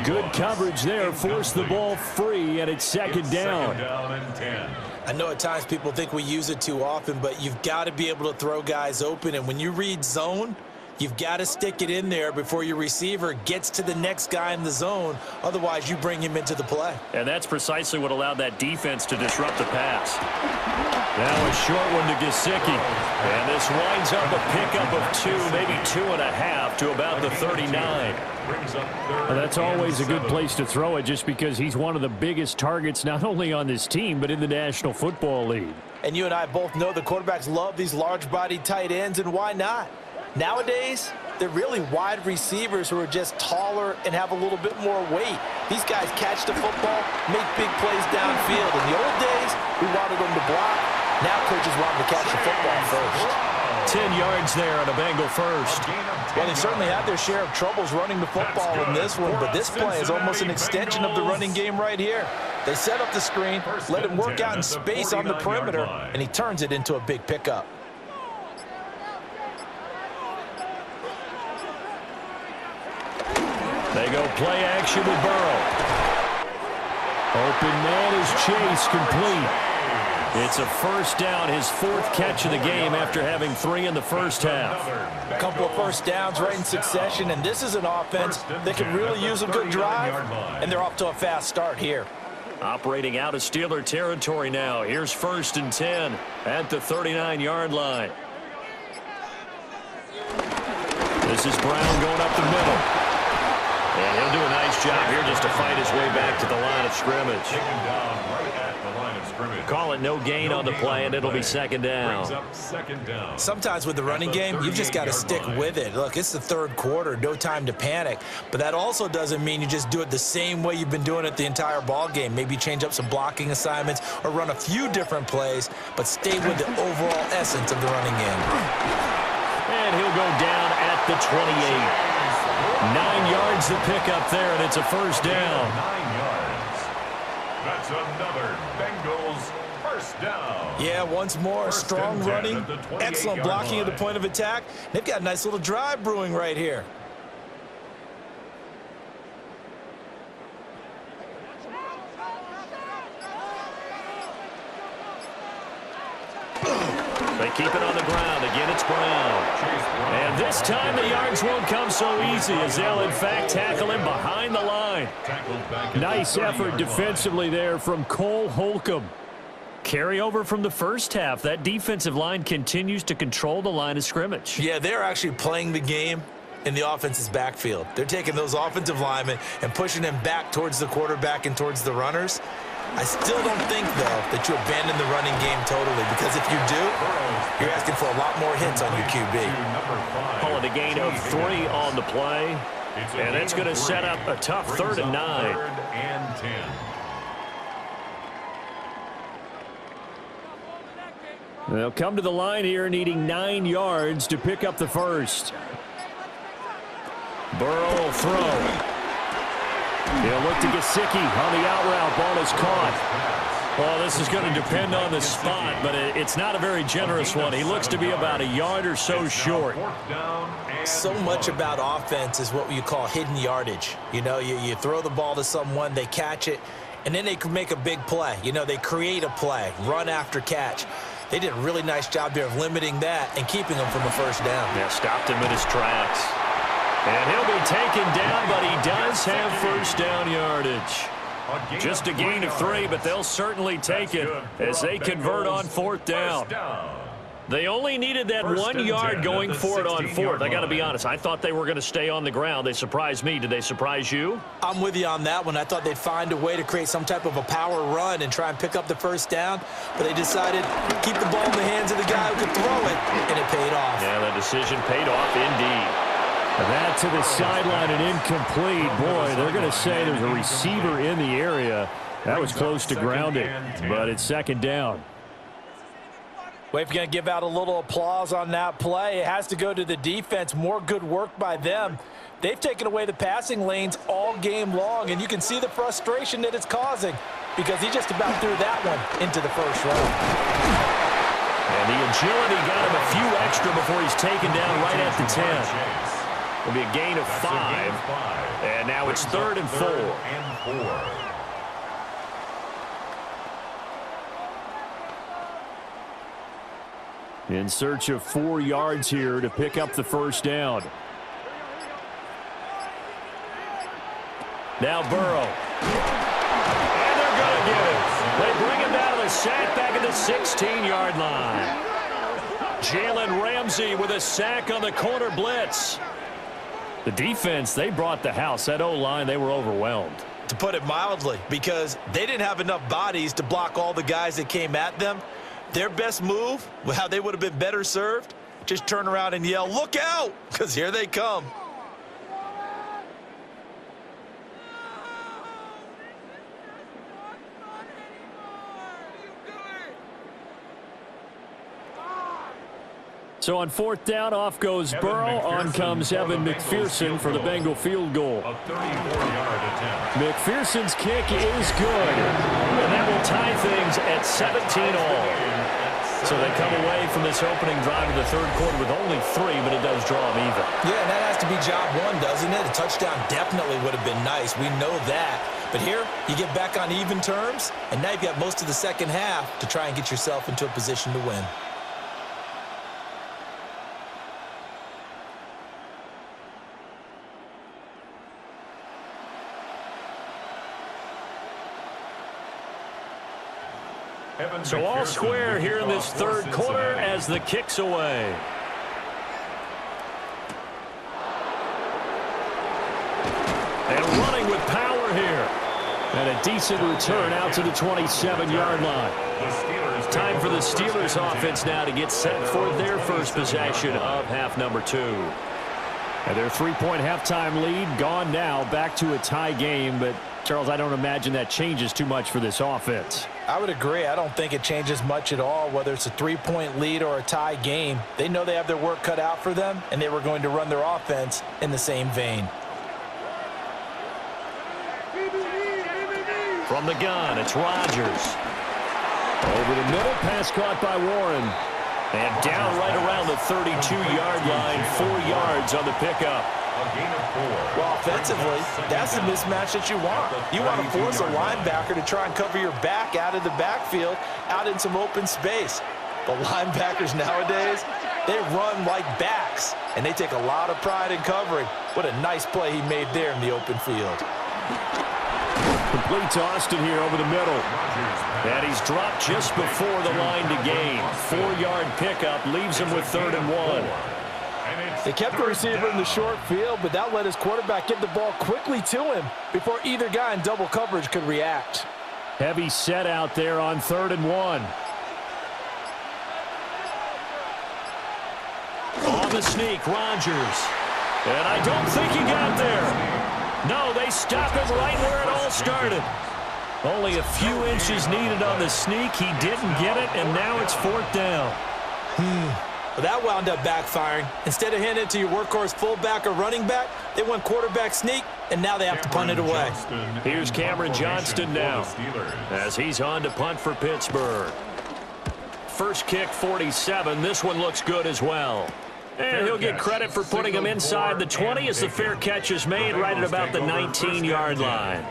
Good coverage there, forced the ball free, and it's second down. I know at times people think we use it too often, but you've got to be able to throw guys open. And when you read zone, you've got to stick it in there before your receiver gets to the next guy in the zone. Otherwise, you bring him into the play. And that's precisely what allowed that defense to disrupt the pass. Now a short one to Gesicki. And this winds up a pickup of 2, maybe 2.5 to about the 39. Well, that's always a good place to throw it just because he's one of the biggest targets not only on this team but in the National Football League. And you and I both know the quarterbacks love these large-bodied tight ends, and why not? Nowadays, they're really wide receivers who are just taller and have a little bit more weight. These guys catch the football, make big plays downfield. In the old days, we wanted them to block. Now coaches want them to catch the football first. 10 yards there on a Bengal first. Well, they certainly had their share of troubles running the football in this one, but this play is almost an extension of the running game right here. They set up the screen, let him work out in space on the perimeter, and he turns it into a big pickup. They go play action with Burrow. Open man is Chase, complete. It's a first down, his 4th catch of the game after having 3 in the first half. A couple of first downs right in succession, and this is an offense that can really use a good drive, and they're off to a fast start here. Operating out of Steeler territory now. Here's 1st and 10 at the 39-yard line. This is Brown going up the middle. And he'll do a nice job here just to fight his way back to the line of scrimmage. Call it no gain on the play, and it'll be second down. Sometimes with the running game, you've just got to stick with it. Look, it's the third quarter, no time to panic. But that also doesn't mean you just do it the same way you've been doing it the entire ball game. Maybe change up some blocking assignments or run a few different plays, but stay with the overall essence of the running game. And he'll go down at the 28. 9 yards to pick up there, and it's a first down. 9 yards. That's another Bengals first down. Yeah, once more, strong running, excellent blocking at the point of attack. They've got a nice little drive brewing right here. They keep it on the ground. Again, it's Brown. And this time the yards won't come so easy as they'll, in fact, tackle him behind the line. Nice effort defensively there from Cole Holcomb. Carryover from the first half. That defensive line continues to control the line of scrimmage. Yeah, they're actually playing the game in the offense's backfield. They're taking those offensive linemen and pushing them back towards the quarterback and towards the runners. I still don't think, though, that you abandon the running game totally, because if you do, you're asking for a lot more hits on your QB. Calling a gain of 3 on the play, and that's going to set up a tough 3rd and 9. They'll come to the line here needing 9 yards to pick up the first. Burrow will throw. He'll look to Gesicki on the out route. Ball is caught. Well, this is going to depend on the spot, but it's not a very generous one. He looks to be about a yard or so short. So much about offense is what you call hidden yardage. You know, you throw the ball to someone, they catch it, and then they can make a big play. You know, they create a play, run after catch. They did a really nice job there of limiting that and keeping him from a first down. Yeah, stopped him in his tracks. And he'll be taken down, but he does have first down yardage. Just a gain of 3, but they'll certainly take it as they convert on 4th down. They only needed that 1 yard going for it on 4th. I got to be honest, I thought they were going to stay on the ground. They surprised me. Did they surprise you? I'm with you on that one. I thought they'd find a way to create some type of a power run and try and pick up the first down, but they decided to keep the ball in the hands of the guy who could throw it, and it paid off. Yeah, the decision paid off indeed. That to the sideline and incomplete. Boy, they're going to say there's a receiver in the area. That was close to grounding, but it's 2nd down. Well, if you're going to give out a little applause on that play, it has to go to the defense. More good work by them. They've taken away the passing lanes all game long, and you can see the frustration that it's causing because he just about threw that one into the first row. And the agility got him a few extra before he's taken down right at the 10. It'll be a gain of 5, and now it's 3rd and 4. In search of 4 yards here to pick up the first down. Now Burrow. And they're going to get it. They bring him down to the sack back at the 16-yard line. Jalen Ramsey with a sack on the corner blitz. The defense, they brought the house. That O-line, they were overwhelmed. To put it mildly, because they didn't have enough bodies to block all the guys that came at them. Their best move, how they would have been better served, just turn around and yell, "Look out!" because here they come. So on 4th down, off goes Burrow. On comes Evan McPherson for the Bengal field goal. A 34-yard attempt. McPherson's kick is good. And that will tie things at 17-all. So they come away from this opening drive of the 3rd quarter with only 3, but it does draw them even. Yeah, and that has to be job 1, doesn't it? A touchdown definitely would have been nice. We know that. But here, you get back on even terms, and now you've got most of the second half to try and get yourself into a position to win. So all square here in this 3rd quarter as the kick's away. And running with power here. And a decent return out to the 27-yard line. Time for the Steelers offense now to get set for their first possession of half number 2. And their 3-point halftime lead gone now, back to a tie game. But, Charles, I don't imagine that changes too much for this offense. I would agree. I don't think it changes much at all, whether it's a 3-point lead or a tie game. They know they have their work cut out for them, and they were going to run their offense in the same vein. From the gun, it's Rodgers. Over the middle, pass caught by Warren. And down right around the 32-yard line, 4 yards on the pickup. Well, offensively, that's the mismatch that you want. You want to force a linebacker to try and cover your back out of the backfield, out in some open space. The linebackers nowadays, they run like backs, and they take a lot of pride in covering. What a nice play he made there in the open field. Complete to Austin here over the middle. And he's dropped just before the line to gain. 4-yard pickup leaves him with 3rd and 1. They kept the receiver in the short field, but that let his quarterback get the ball quickly to him before either guy in double coverage could react. Heavy set out there on 3rd and 1. On the sneak, Rodgers. And I don't think he got there. No, they stop him right where it all started. Only a few inches needed on the sneak. He didn't get it, and now it's 4th down. Well, that wound up backfiring. Instead of handing it to your workhorse fullback or running back, they went quarterback sneak, and now they have to punt it away. Here's Cameron Johnston now as he's on to punt for Pittsburgh. First kick, 47. This one looks good as well. And he'll get credit for putting him inside the 20 as the fair catch is made right at about the 19-yard line.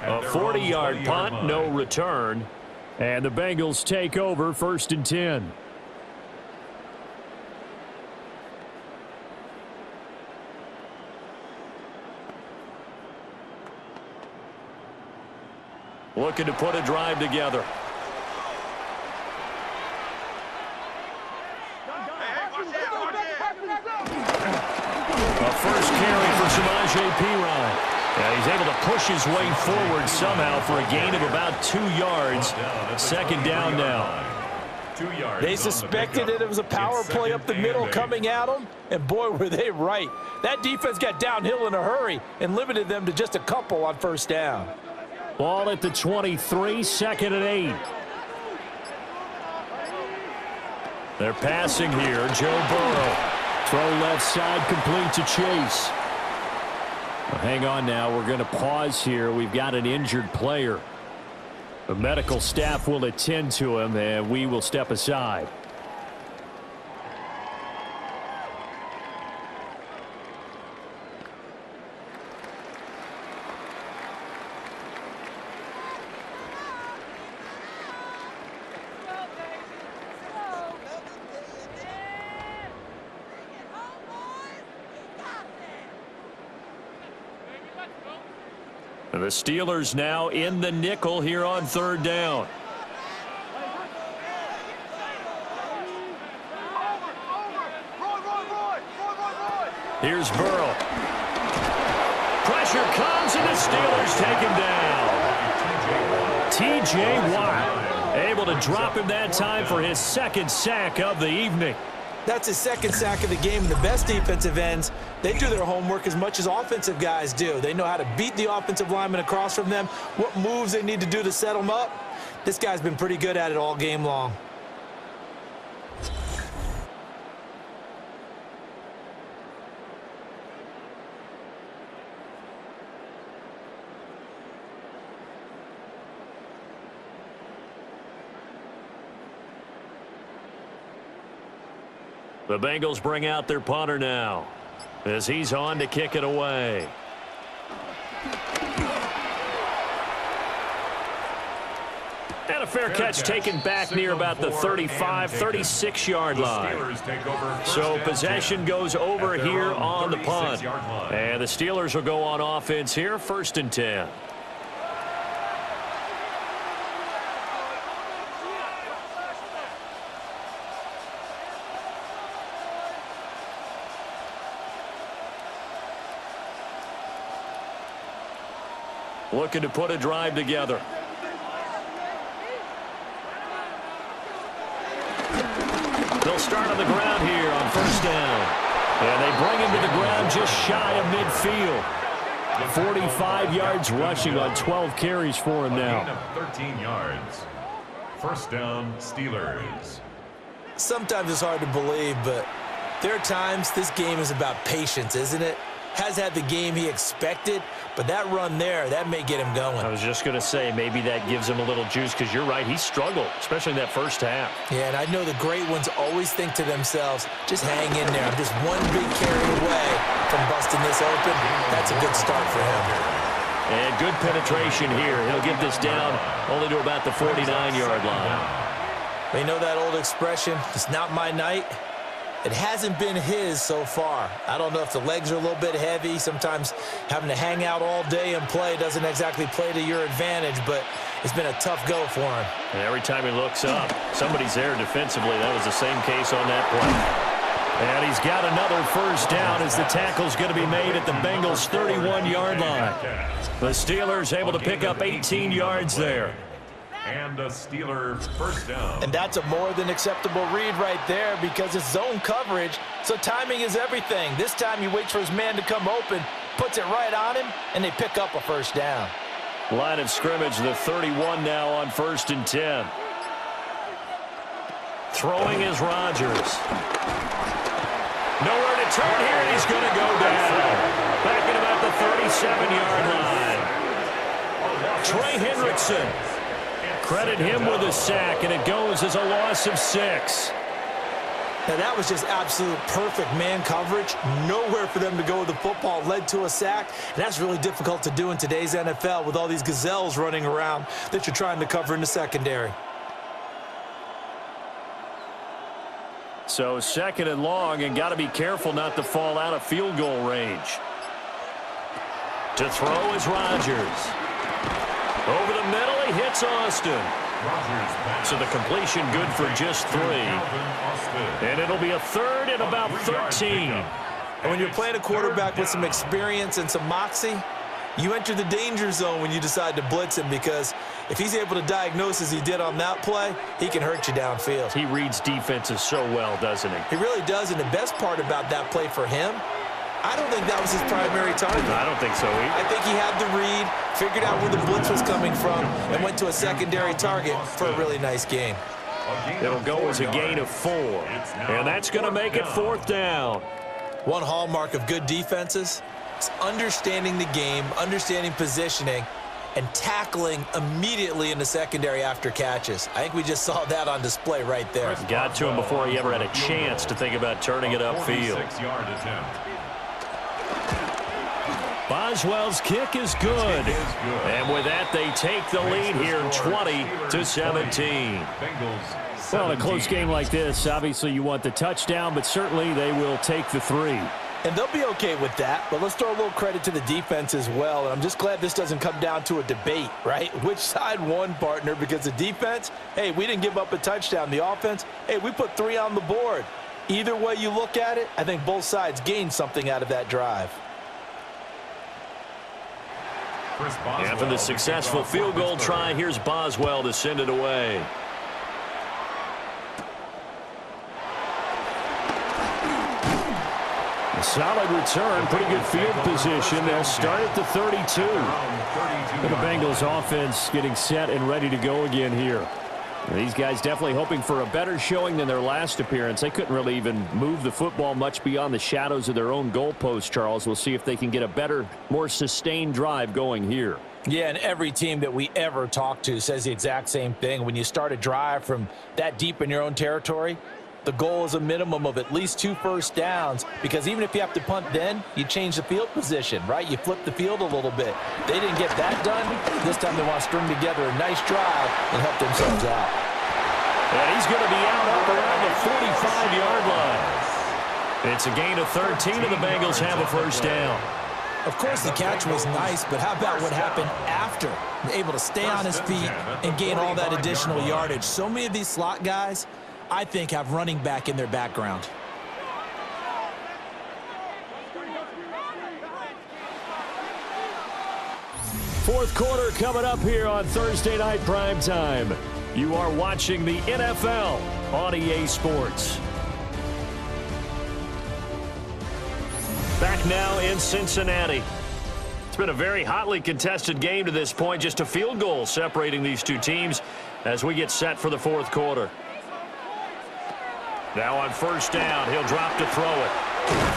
A 40-yard punt, no return. And the Bengals take over 1st and 10. Looking to put a drive together. A first carry for Samaje Perine. He's able to push his way forward somehow for a gain of about 2 yards. 2nd down now. They suspected that it was a power play up the middle coming at them, and boy, were they right. That defense got downhill in a hurry and limited them to just a couple on 1st down. Ball at the 23, 2nd and 8. They're passing here. Joe Burrow. Throw left side, complete to Chase. Well, hang on now. We're going to pause here. We've got an injured player. The medical staff will attend to him, and we will step aside. The Steelers now in the nickel here on 3rd down. Here's Burrow. Pressure comes, and the Steelers take him down. T.J. Watt able to drop him that time for his 2nd sack of the evening. That's his 2nd sack of the game, and the best defensive ends, they do their homework as much as offensive guys do. They know how to beat the offensive lineman across from them, what moves they need to do to set them up. This guy's been pretty good at it all game long. The Bengals bring out their punter now as he's on to kick it away. And a fair catch taken back near about the 35, 36-yard line. So possession goes over here on the punt. And the Steelers will go on offense here, 1st and 10. Looking to put a drive together. They'll start on the ground here on 1st down. And they bring him to the ground just shy of midfield. 45 yards rushing on 12 carries for him now. 13 yards. 1st down, Steelers. Sometimes it's hard to believe, but there are times this game is about patience, isn't it? Has had the game he expected, but that run there, that may get him going. I was just going to say, maybe that gives him a little juice, because you're right, he struggled, especially in that 1st half. Yeah, and I know the great ones always think to themselves, just hang in there. I'm just one big carry away from busting this open. That's a good start for him. And good penetration here. He'll get this down only to about the 49-yard line. You know that old expression, it's not my night? It hasn't been his so far. I don't know if the legs are a little bit heavy. Sometimes having to hang out all day and play doesn't exactly play to your advantage, but it's been a tough go for him. And every time he looks up, somebody's there defensively. That was the same case on that play. And he's got another 1st down as the tackle's going to be made at the Bengals' 31-yard line. The Steelers able to pick up 18 yards there. And a Steeler 1st down. And that's a more than acceptable read right there, because it's zone coverage, so timing is everything. This time he waits for his man to come open, puts it right on him, and they pick up a 1st down. Line of scrimmage, the 31 now on 1st and 10. Throwing is Rodgers. Nowhere to turn here, and he's going to go down. Back at about the 37-yard line. Trey Hendrickson. Credit him with a sack, and it goes as a loss of 6. Now, that was just absolute perfect man coverage. Nowhere for them to go with the football. Led to a sack. And that's really difficult to do in today's NFL with all these gazelles running around that you're trying to cover in the secondary. So 2nd and long, and got to be careful not to fall out of field goal range. To throw is Rodgers. Over the middle, he hits Austin. So the completion good for just 3. And it'll be a 3rd and about 13. And when you're playing a quarterback with some experience and some moxie, you enter the danger zone when you decide to blitz him, because if he's able to diagnose as he did on that play, he can hurt you downfield. He reads defenses so well, doesn't he? He really does, and the best part about that play for him, I don't think that was his primary target. I don't think so either. I think he had the read, figured out where the blitz was coming from, and went to a secondary target for a really nice game. It'll go as a gain of 4, and that's going to make it 4th down. One hallmark of good defenses is understanding the game, understanding positioning, and tackling immediately in the secondary after catches. I think we just saw that on display right there. Got to him before he ever had a chance to think about turning it upfield. Boswell's kick is good. And with that, they take the lead here, 20-17. Well, in a close game like this, obviously you want the touchdown, but certainly they will take the 3. And they'll be okay with that, but let's throw a little credit to the defense as well. And I'm just glad this doesn't come down to a debate, right? Which side won, partner? Because the defense, hey, we didn't give up a touchdown. The offense, hey, we put 3 on the board. Either way you look at it, I think both sides gained something out of that drive. After the successful field goal try, here's Boswell to send it away. A solid return, pretty good field position. They'll start at the 32. And the Bengals offense getting set and ready to go again here. These guys definitely hoping for a better showing than their last appearance. They couldn't really even move the football much beyond the shadows of their own goalpost, Charles. We'll see if they can get a better, more sustained drive going here. Yeah, and every team that we ever talk to says the exact same thing. When you start a drive from that deep in your own territory, the goal is a minimum of at least 2 first downs, because even if you have to punt then, you change the field position, right? You flip the field a little bit. They didn't get that done. This time they want to string together a nice drive and help themselves out. And he's going to be out up around the 45-yard line. It's a gain of 13, and the Bengals have a first down. Of course, the catch was nice, but how about what happened after? Able to stay on his feet and gain all that additional yardage. So many of these slot guys, I think, have running back in their background. Fourth quarter coming up here on Thursday Night Primetime. You are watching the NFL on EA Sports. Back now in Cincinnati. It's been a very hotly contested game to this point. Just a field goal separating these two teams as we get set for the fourth quarter. Now on first down, he'll drop to throw it.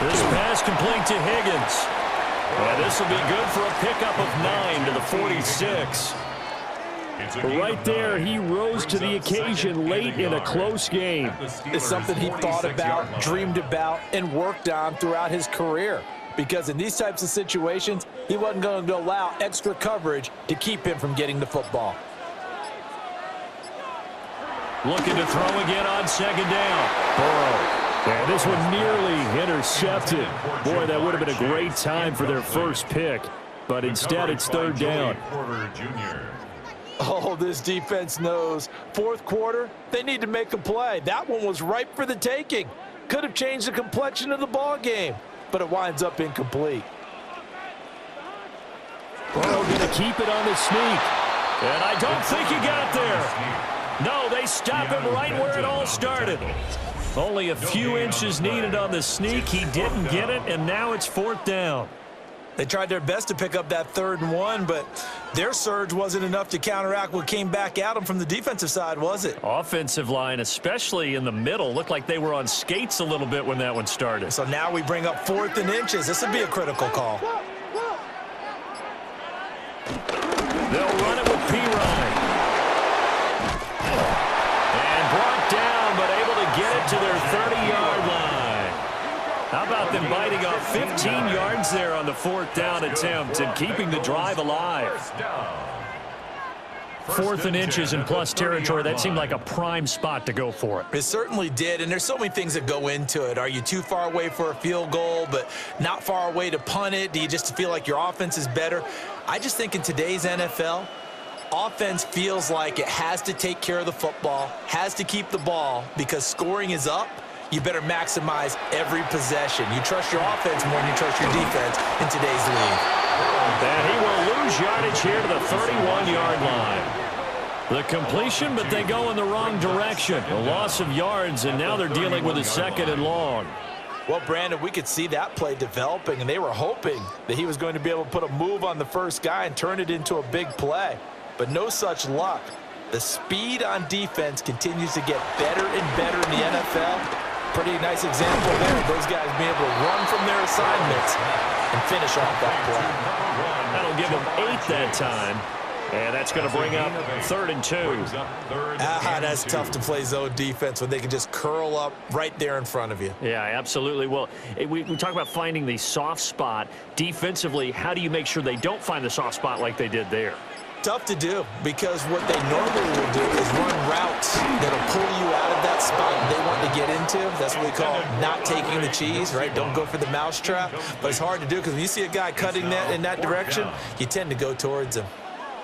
This pass complete to Higgins. And this will be good for a pickup of 9 to the 46. Right there, he rose to the occasion late in a close game. It's something he thought about, dreamed about, and worked on throughout his career. Because in these types of situations, he wasn't going to allow extra coverage to keep him from getting the football. Looking to throw again on second down. Burrow. And this one nearly intercepted. Boy, that would have been a great time for their first pick. But instead, it's third down. Oh, this defense knows. Fourth quarter, they need to make a play. That one was ripe for the taking. Could have changed the complexion of the ball game, but it winds up incomplete. Burrow going to keep it on the sneak. And I don't think he got there. No, they stop him right where it all started. Only a few inches needed on the sneak. He didn't get it, and now it's fourth down. They tried their best to pick up that 3rd and 1, but their surge wasn't enough to counteract what came back at them from the defensive side, was it? Offensive line, especially in the middle, looked like they were on skates a little bit when that one started. So now we bring up 4th and inches. This would be a critical call. They'll run it with P-Ryan. And brought down, but able to get it to their 30-yard line. How about them biting off 15 yards there on the 4th down attempt and keeping the drive alive? 4th and inches in plus territory. That seemed like a prime spot to go for it. It certainly did, and there's so many things that go into it. Are you too far away for a field goal, but not far away to punt it? Do you just feel like your offense is better? I just think in today's NFL, offense feels like it has to take care of the football, has to keep the ball, because scoring is up. You better maximize every possession. You trust your offense more than you trust your defense in today's league. And he will lose yardage here to the 31-yard line. The completion, but they go in the wrong direction. A loss of yards, and now they're dealing with a 2nd and long. Well, Brandon, we could see that play developing, and they were hoping that he was going to be able to put a move on the first guy and turn it into a big play. But no such luck. The speed on defense continues to get better and better in the NFL. Pretty nice example there of those guys being able to run from their assignments and finish off that play. That'll give them 8 that time. And that's going to bring up 3rd and 2. That's tough to play zone defense when they can just curl up right there in front of you. Yeah, absolutely. Well, we talk about finding the soft spot. Defensively, how do you make sure they don't find the soft spot like they did there? Tough to do, because what they normally will do is run routes that'll pull you out of that spot they want to get into. That's what we call not taking the cheese, right? Don't go for the mousetrap. But it's hard to do, because when you see a guy cutting that in that direction, you tend to go towards him.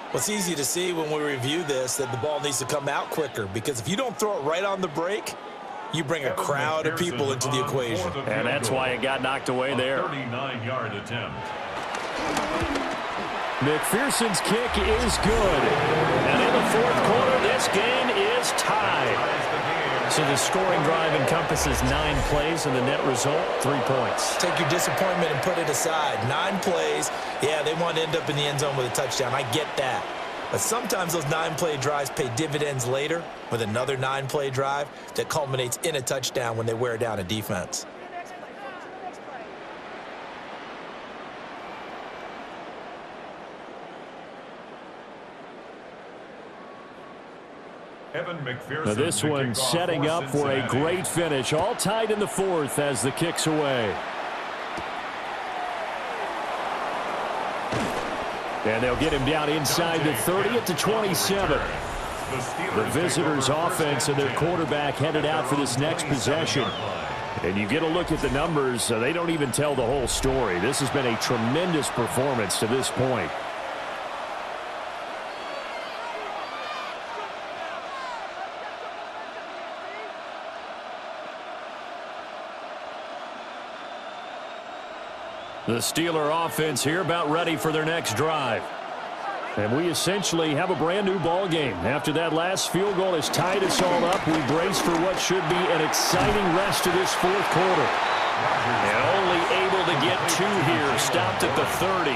Well, it's easy to see when we review this that the ball needs to come out quicker, because if you don't throw it right on the break, you bring a crowd of people into the equation. And that's why it got knocked away there. 39-yard attempt. McPherson's kick is good. And in the 4th quarter, this game is tied. So the scoring drive encompasses 9 plays, and the net result, 3 points. Take your disappointment and put it aside. 9 plays. Yeah, they want to end up in the end zone with a touchdown. I get that. But sometimes those 9-play drives pay dividends later with another 9-play drive that culminates in a touchdown when they wear down a defense. Now this one setting up for a great finish. All tied in the 4th as the kick's away. And they'll get him down inside the 30 at the 27. The visitors' offense and their quarterback headed out for this next possession. And you get a look at the numbers, they don't even tell the whole story. This has been a tremendous performance to this point. The Steeler offense here about ready for their next drive. And we essentially have a brand new ball game. After that last field goal has tied us all up, we brace for what should be an exciting rest of this 4th quarter. And only able to get 2 here, stopped at the 30.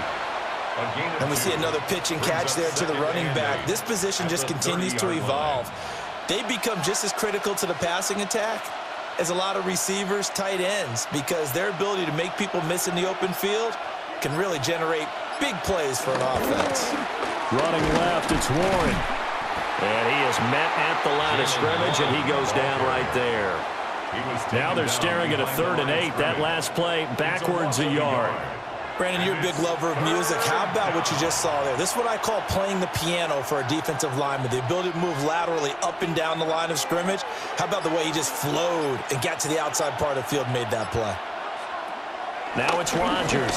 And we see another pitch and catch there to the running back. This position just continues to evolve. They become just as critical to the passing attack as a lot of receivers, tight ends, because their ability to make people miss in the open field can really generate big plays for an offense. Running left, it's Warren. And he is met at the line of scrimmage, and he goes down right there. Now they're staring at a 3rd and 8. That last play, backwards a yard. Brandon, you're a big lover of music. How about what you just saw there? This is what I call playing the piano for a defensive lineman, the ability to move laterally up and down the line of scrimmage. How about the way he just flowed and got to the outside part of the field and made that play? Now it's Rodgers.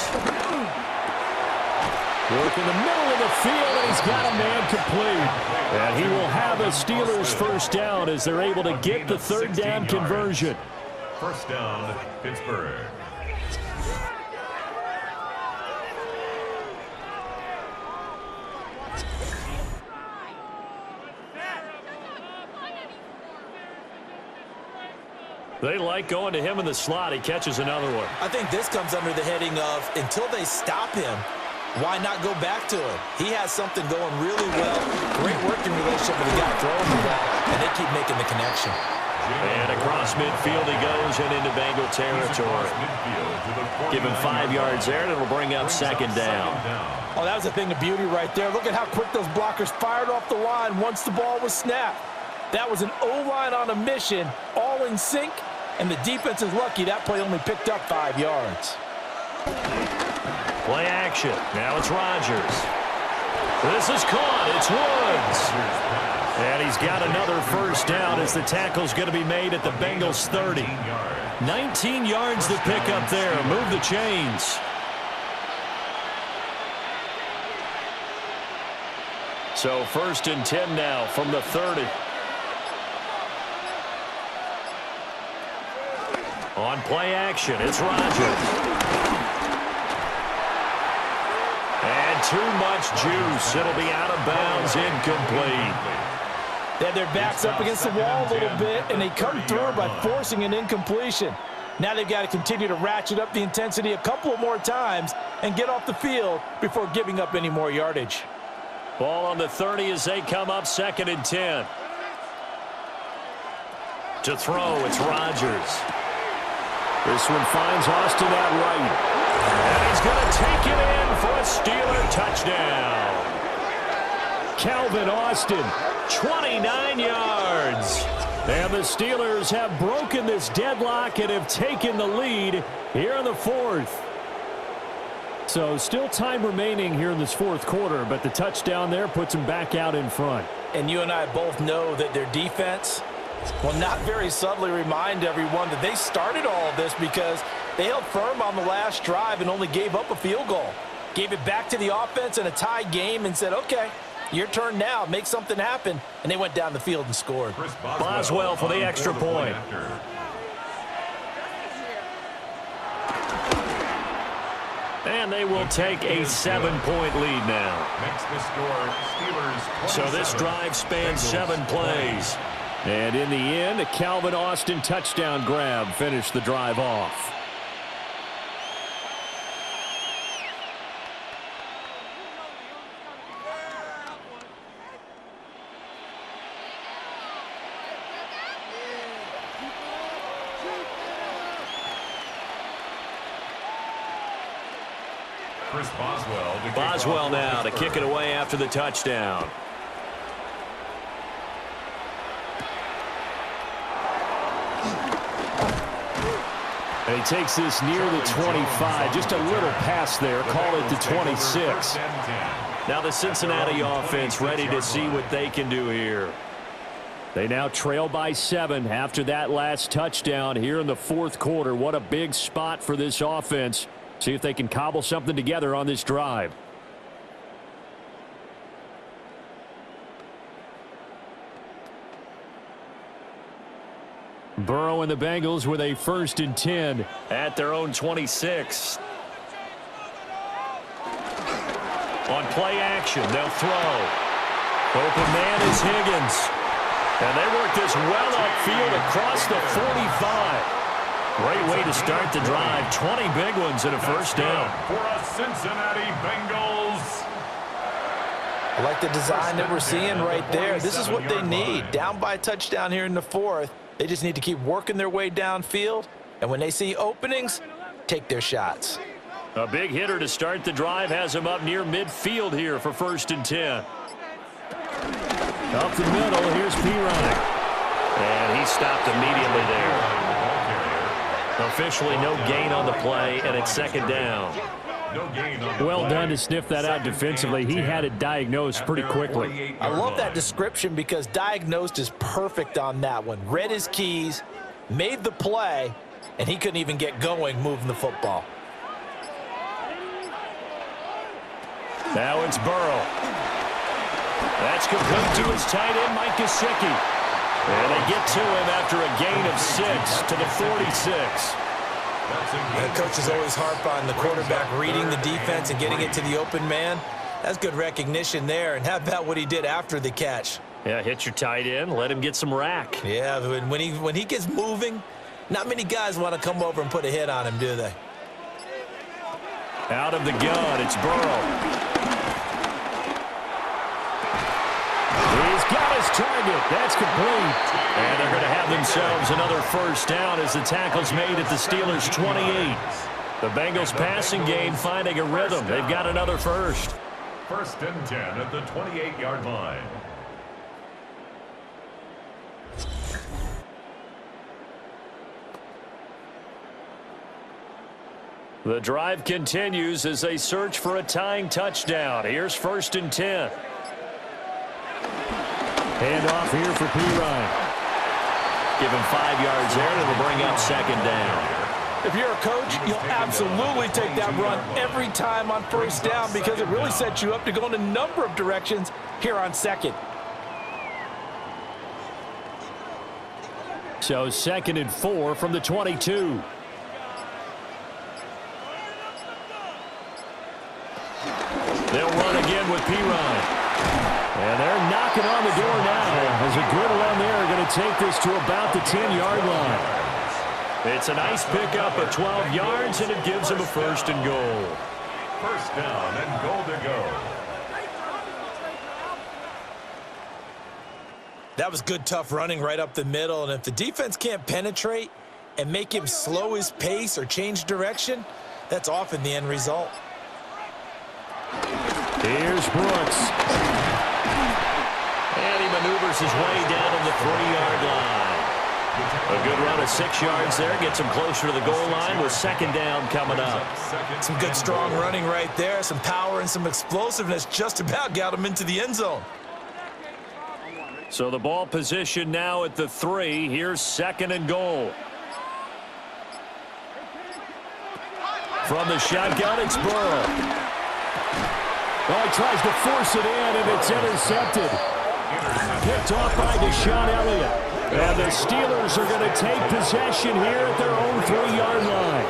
Work in the middle of the field, and he's got a man complete. And he will have a Steelers first down as they're able to get the 3rd down conversion. First down, Pittsburgh. They like going to him in the slot. He catches another one. I think this comes under the heading of until they stop him, why not go back to him? He has something going really well. Great working relationship with the guy throwing the ball, and they keep making the connection. And across midfield he goes and into Bengal territory. Give him 5 yards there, and it'll bring up second down. Oh, that was a thing of beauty right there. Look at how quick those blockers fired off the line once the ball was snapped. That was an O-line on a mission, all in sync, and the defense is lucky that play only picked up 5 yards. Play action. Now it's Rodgers. This is caught. It's Woods. And he's got another first down as the tackle's going to be made at the Bengals 30. 19 yards to pick up there. Move the chains. So 1st and 10 now from the 30. On play action, it's Rodgers. And too much juice. It'll be out of bounds, incomplete. They had their backs up against the wall a little bit, and they come through by forcing an incompletion. Now they've got to continue to ratchet up the intensity a couple of more times and get off the field before giving up any more yardage. Ball on the 30 as they come up 2nd and 10. To throw, it's Rodgers. This one finds Austin at right. And he's going to take it in for a Steeler touchdown. Calvin Austin, 29 yards. And the Steelers have broken this deadlock and have taken the lead here in the 4th. So still time remaining here in this 4th quarter, but the touchdown there puts them back out in front. And you and I both know that their defense will not very subtly remind everyone that they started all of this because they held firm on the last drive and only gave up a field goal. Gave it back to the offense in a tie game and said, okay, your turn now, make something happen. And they went down the field and scored. Boswell for the extra point. And they will take a 7-point lead now. So this drive spans 7 plays. And in the end, a Calvin Austin touchdown grab finished the drive off. Boswell now to kick it away after the touchdown. And he takes this near the 25. Just a little pass there. Call it the 26. Now the Cincinnati offense ready to see what they can do here. They now trail by 7 after that last touchdown here in the 4th quarter. What a big spot for this offense. See if they can cobble something together on this drive. Burrow and the Bengals with a 1st and 10 at their own 26. On play action, they'll throw. Open man is Higgins. And they work this well upfield across the 45. Great way to start the drive. 20 big ones and a first down. For a Cincinnati Bengals. I like the design that we're seeing right there. This is what they need. Down by a touchdown here in the 4th. They just need to keep working their way downfield. And when they see openings, take their shots. A big hitter to start the drive has him up near midfield here for 1st and 10. Up the middle, here's Pirine. And he stopped immediately there. Officially no gain on the play, and it's 2nd down. Well done to sniff that out defensively. He had it diagnosed pretty quickly. I love that description because diagnosed is perfect on that one. Read his keys, made the play, and he couldn't even get going moving the football. Now it's Burrow. That's complete to his tight end, Mike Gesicki. And they get to him after a gain of 6 to the 46. The coaches always harp on the quarterback reading the defense and getting it to the open man. That's good recognition there. And how about what he did after the catch? Yeah, hit your tight end, let him get some rack. Yeah, when he gets moving, Not many guys want to come over and put a hit on him, do they? Out of the gun, it's Burrow. He's got his target. That's complete. And they're going to have themselves another first down as the tackle's made at the Steelers' 28. The Bengals passing game finding a rhythm. They've got another first. 1st and 10 at the 28-yard line. The drive continues as they search for a tying touchdown. Here's 1st and 10. Hand off here for P. Ryan. Give him 5 yards there, and it'll bring up 2nd down. If you're a coach, you'll absolutely take that run every time on 1st down because it really sets you up to go in a number of directions here on 2nd. So 2nd and 4 from the 22. They'll run again with P. Ryan. And they're knocking on the door now. There's a good run there. Going to take this to about the 10-yard line. It's a nice pickup of 12 yards, and it gives them a 1st and goal. 1st down and goal to go. That was good, tough running right up the middle. And if the defense can't penetrate and make him slow his pace or change direction, that's often the end result. Here's Brooks. And he maneuvers his way down on the 3-yard line. A good run of 6 yards there. Gets him closer to the goal line with 2nd down coming up. Some good, strong running right there. Some power and some explosiveness just about got him into the end zone. So the ball position now at the 3. Here's 2nd and goal. From the shotgun, it's Burrow. Oh, he tries to force it in, and it's intercepted. Picked off by Deshaun Elliott. And the Steelers are going to take possession here at their own 3-yard line.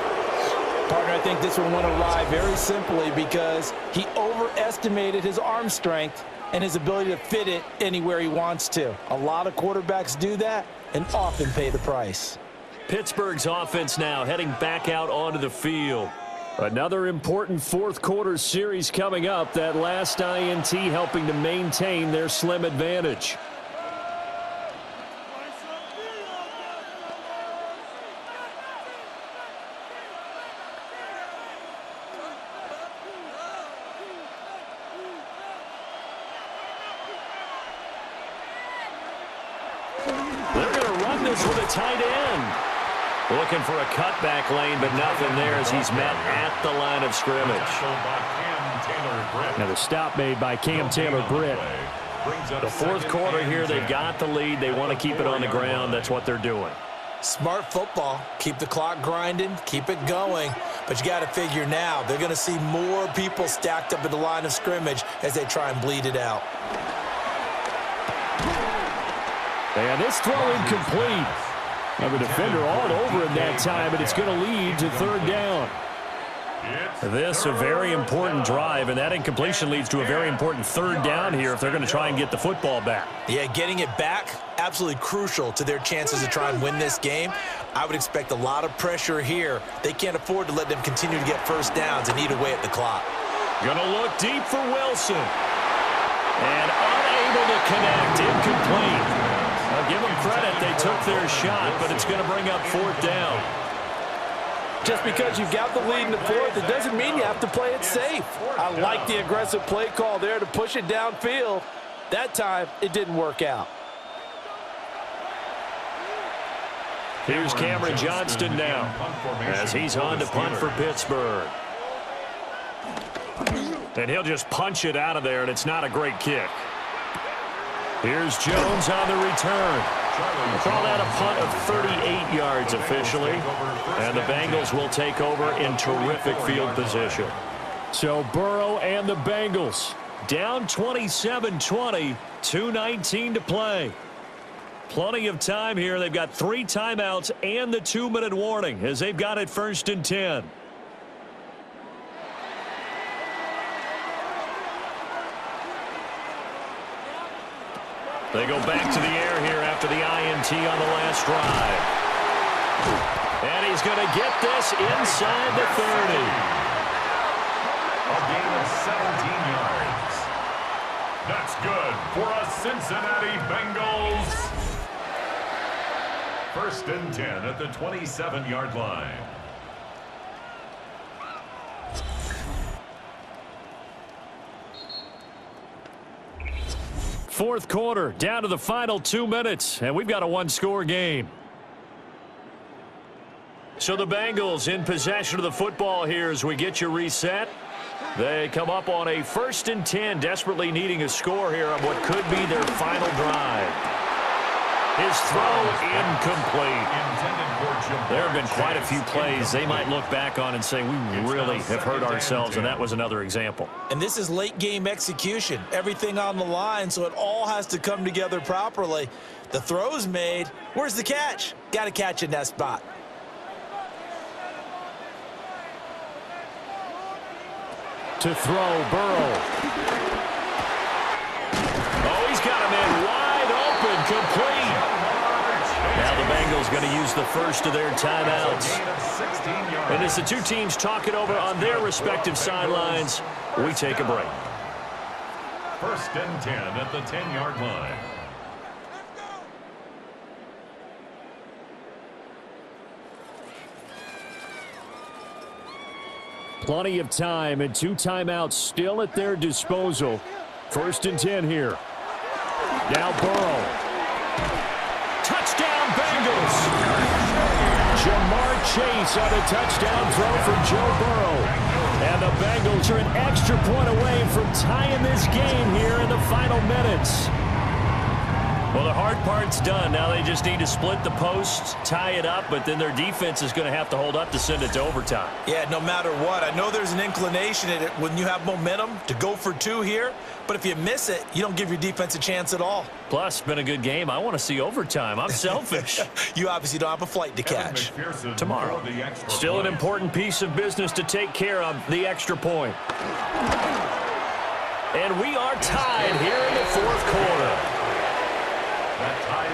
Partner, I think this one went awry very simply because he overestimated his arm strength and his ability to fit it anywhere he wants to. A lot of quarterbacks do that and often pay the price. Pittsburgh's offense now heading back out onto the field. Another important 4th quarter series coming up. That last INT helping to maintain their slim advantage. They're going to run this with a tight end. Looking for a cutback lane, but nothing there as he's met at the line of scrimmage. Now the stop made by Cam Taylor-Britt. The 4th quarter here, they've got the lead. They want to keep it on the ground. That's what they're doing. Smart football. Keep the clock grinding. Keep it going. But you got to figure now, they're going to see more people stacked up at the line of scrimmage as they try and bleed it out. And this throw incomplete. Now the defender all over him that time, and it's going to lead to 3rd down. This a very important drive, and that incompletion leads to a very important 3rd down here if they're going to try and get the football back. Yeah, getting it back, absolutely crucial to their chances to try and win this game. I would expect a lot of pressure here. They can't afford to let them continue to get 1st downs and eat away at the clock. Going to look deep for Wilson. And unable to connect, incomplete. I'll give them credit. They took their shot, but it's going to bring up 4th down. Just because you've got the lead in the 4th, it doesn't mean you have to play it safe. I like the aggressive play call there to push it downfield. That time, it didn't work out. Here's Cameron Johnston now as he's on to punt for Pittsburgh. And he'll just punch it out of there, and it's not a great kick. Here's Jones on the return. Call that a punt of 38 yards officially. And the Bengals will take over in terrific field position. So Burrow and the Bengals down 27-20, 2:19 to play. Plenty of time here. They've got 3 timeouts and the 2-minute warning as they've got it 1st and 10. They go back to the air here after the INT on the last drive. And he's going to get this inside the 30. A gain of 17 yards. That's good for a Cincinnati Bengals. 1st and 10 at the 27-yard line. Fourth quarter, down to the final 2 minutes, and we've got a one-score game. So the Bengals in possession of the football here as we get you reset. They come up on a 1st and 10, desperately needing a score here on what could be their final drive. His throw incomplete. There have been quite a few plays they might look back on and say, we really have hurt ourselves, and that was another example. And this is late-game execution. Everything on the line, so it all has to come together properly. The throw's made. Where's the catch? Got to catch in that spot. To throw, Burrow. Oh, he's got him in wide open, complete. Now the Bengals going to use the first of their timeouts. And as the two teams talk it over on their respective sidelines, we take a break. 1st and 10 at the 10-yard line. Plenty of time and 2 timeouts still at their disposal. 1st and 10 here. Now Burrow. Touchdown, Bengals! Jamar Chase on a touchdown throw from Joe Burrow. And the Bengals are an extra point away from tying this game here in the final minutes. Well, the hard part's done. Now they just need to split the posts, tie it up, but then their defense is going to have to hold up to send it to overtime. Yeah, no matter what. I know there's an inclination in it when you have momentum to go for 2 here, but if you miss it, you don't give your defense a chance at all. Plus, it's been a good game. I want to see overtime. I'm selfish. You obviously don't have a flight to catch. Tomorrow. Still an important piece of business to take care of, the extra point. And we are tied here in the 4th quarter.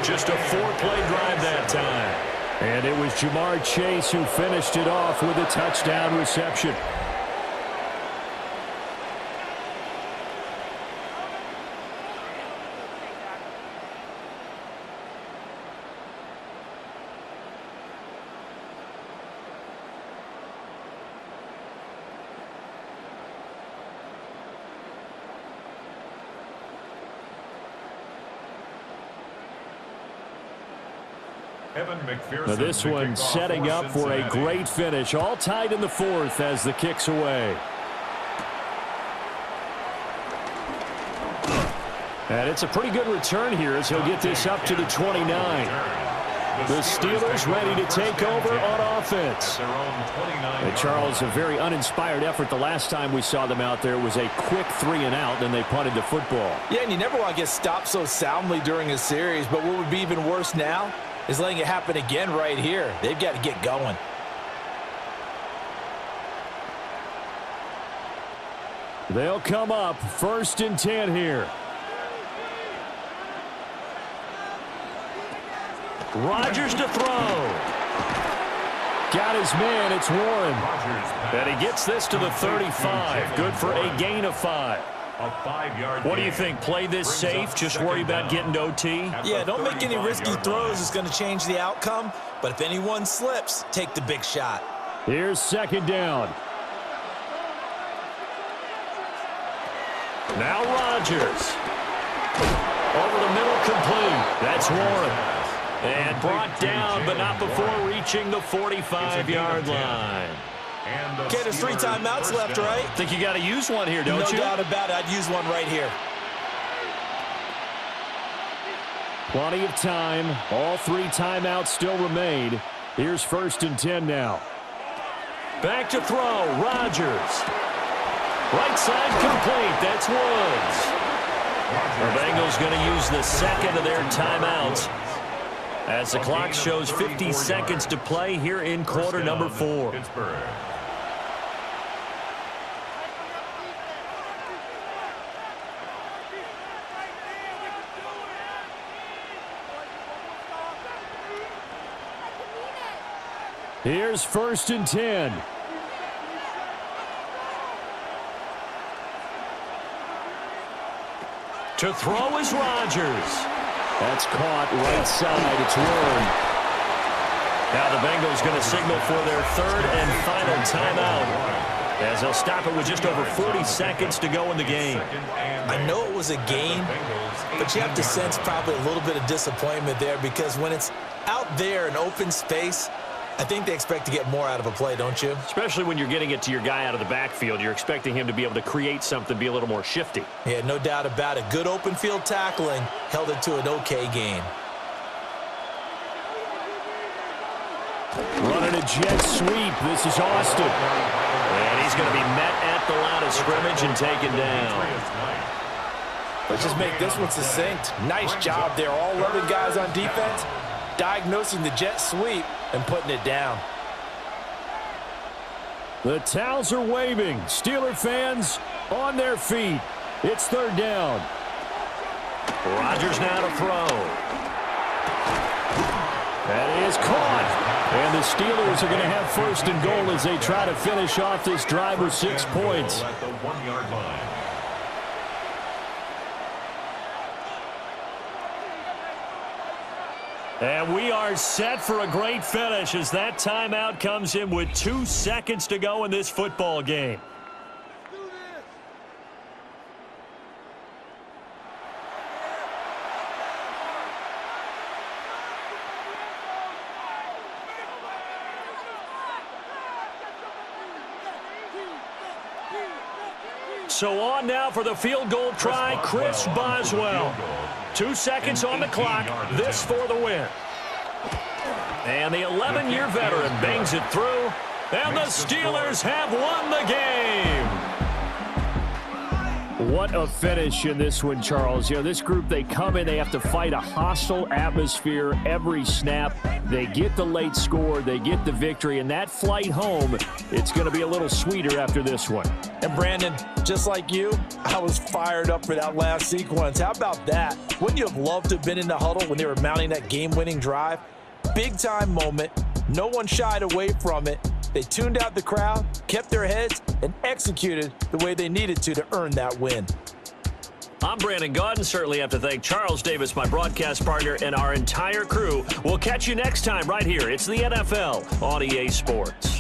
Just a 4-play drive that time. And it was Jamar Chase who finished it off with a touchdown reception. Now this one setting up for a great finish. All tied in the 4th as the kick's away. And it's a pretty good return here as he'll get this up to the 29. The Steelers ready to take over on offense. And Charles, a very uninspired effort the last time we saw them out there was a quick 3-and-out, then they punted the football. Yeah, and you never want to get stopped so soundly during a series, but what would be even worse now is letting it happen again right here. They've got to get going. They'll come up 1st and 10 here. Rodgers to throw. Got his man. It's Warren. And he gets this to the 35. Good for a gain of 5. A 5-yard What do you think? Play this safe? Just worry about getting to OT? Yeah, don't make any risky throws. It's going to change the outcome. But if anyone slips, take the big shot. Here's 2nd down. Now Rodgers. Over the middle, complete. That's Warren. And brought down, but not before reaching the 45-yard line. Okay, there's 3 timeouts left, right? Think you got to use one here, don't you? No doubt about it. I'd use one right here. Plenty of time. All 3 timeouts still remain. Here's 1st and 10 now. Back to throw. Rodgers. Right side complete. That's Woods. The Bengals going to use the 2nd of their timeouts as the clock shows 50 seconds to play here in quarter number 4. Here's 1st and 10. To throw is Rodgers. That's caught right side. It's Warren. Now the Bengals going to signal for their 3rd and final timeout, as they'll stop it with just over 40 seconds to go in the game. I know it was a gain, but you have to sense probably a little bit of disappointment there, because when it's out there in open space, I think they expect to get more out of a play, don't you? Especially when you're getting it to your guy out of the backfield. You're expecting him to be able to create something, be a little more shifty. Yeah, no doubt about it. Good open field tackling held it to an okay gain. Running a jet sweep. This is Austin. And he's going to be met at the line of scrimmage and taken down. Let's just make this one succinct. Nice job there. All 11 guys on defense diagnosing the jet sweep and putting it down. The towels are waving. Steeler fans on their feet. It's 3rd down. Rodgers now to throw. That is caught. And the Steelers are going to have 1st and goal as they try to finish off this drive with 6 points. At the 1-yard line. And we are set for a great finish as that timeout comes in with 2 seconds to go in this football game. So on now for the field goal try, Chris Boswell. 2 seconds on the clock, this for the win. And the 11-year veteran bangs it through, and the Steelers have won the game. What a finish in this one, Charles. You know, this group, they come in, they have to fight a hostile atmosphere every snap. They get the late score, they get the victory, and that flight home, it's going to be a little sweeter after this one. And Brandon, just like you, I was fired up for that last sequence. How about that? Wouldn't you have loved to have been in the huddle when they were mounting that game-winning drive? Big-time moment. No one shied away from it. They tuned out the crowd, kept their heads, and executed the way they needed to earn that win. I'm Brandon Gaudin. Certainly have to thank Charles Davis, my broadcast partner, and our entire crew. We'll catch you next time right here. It's the NFL on EA Sports.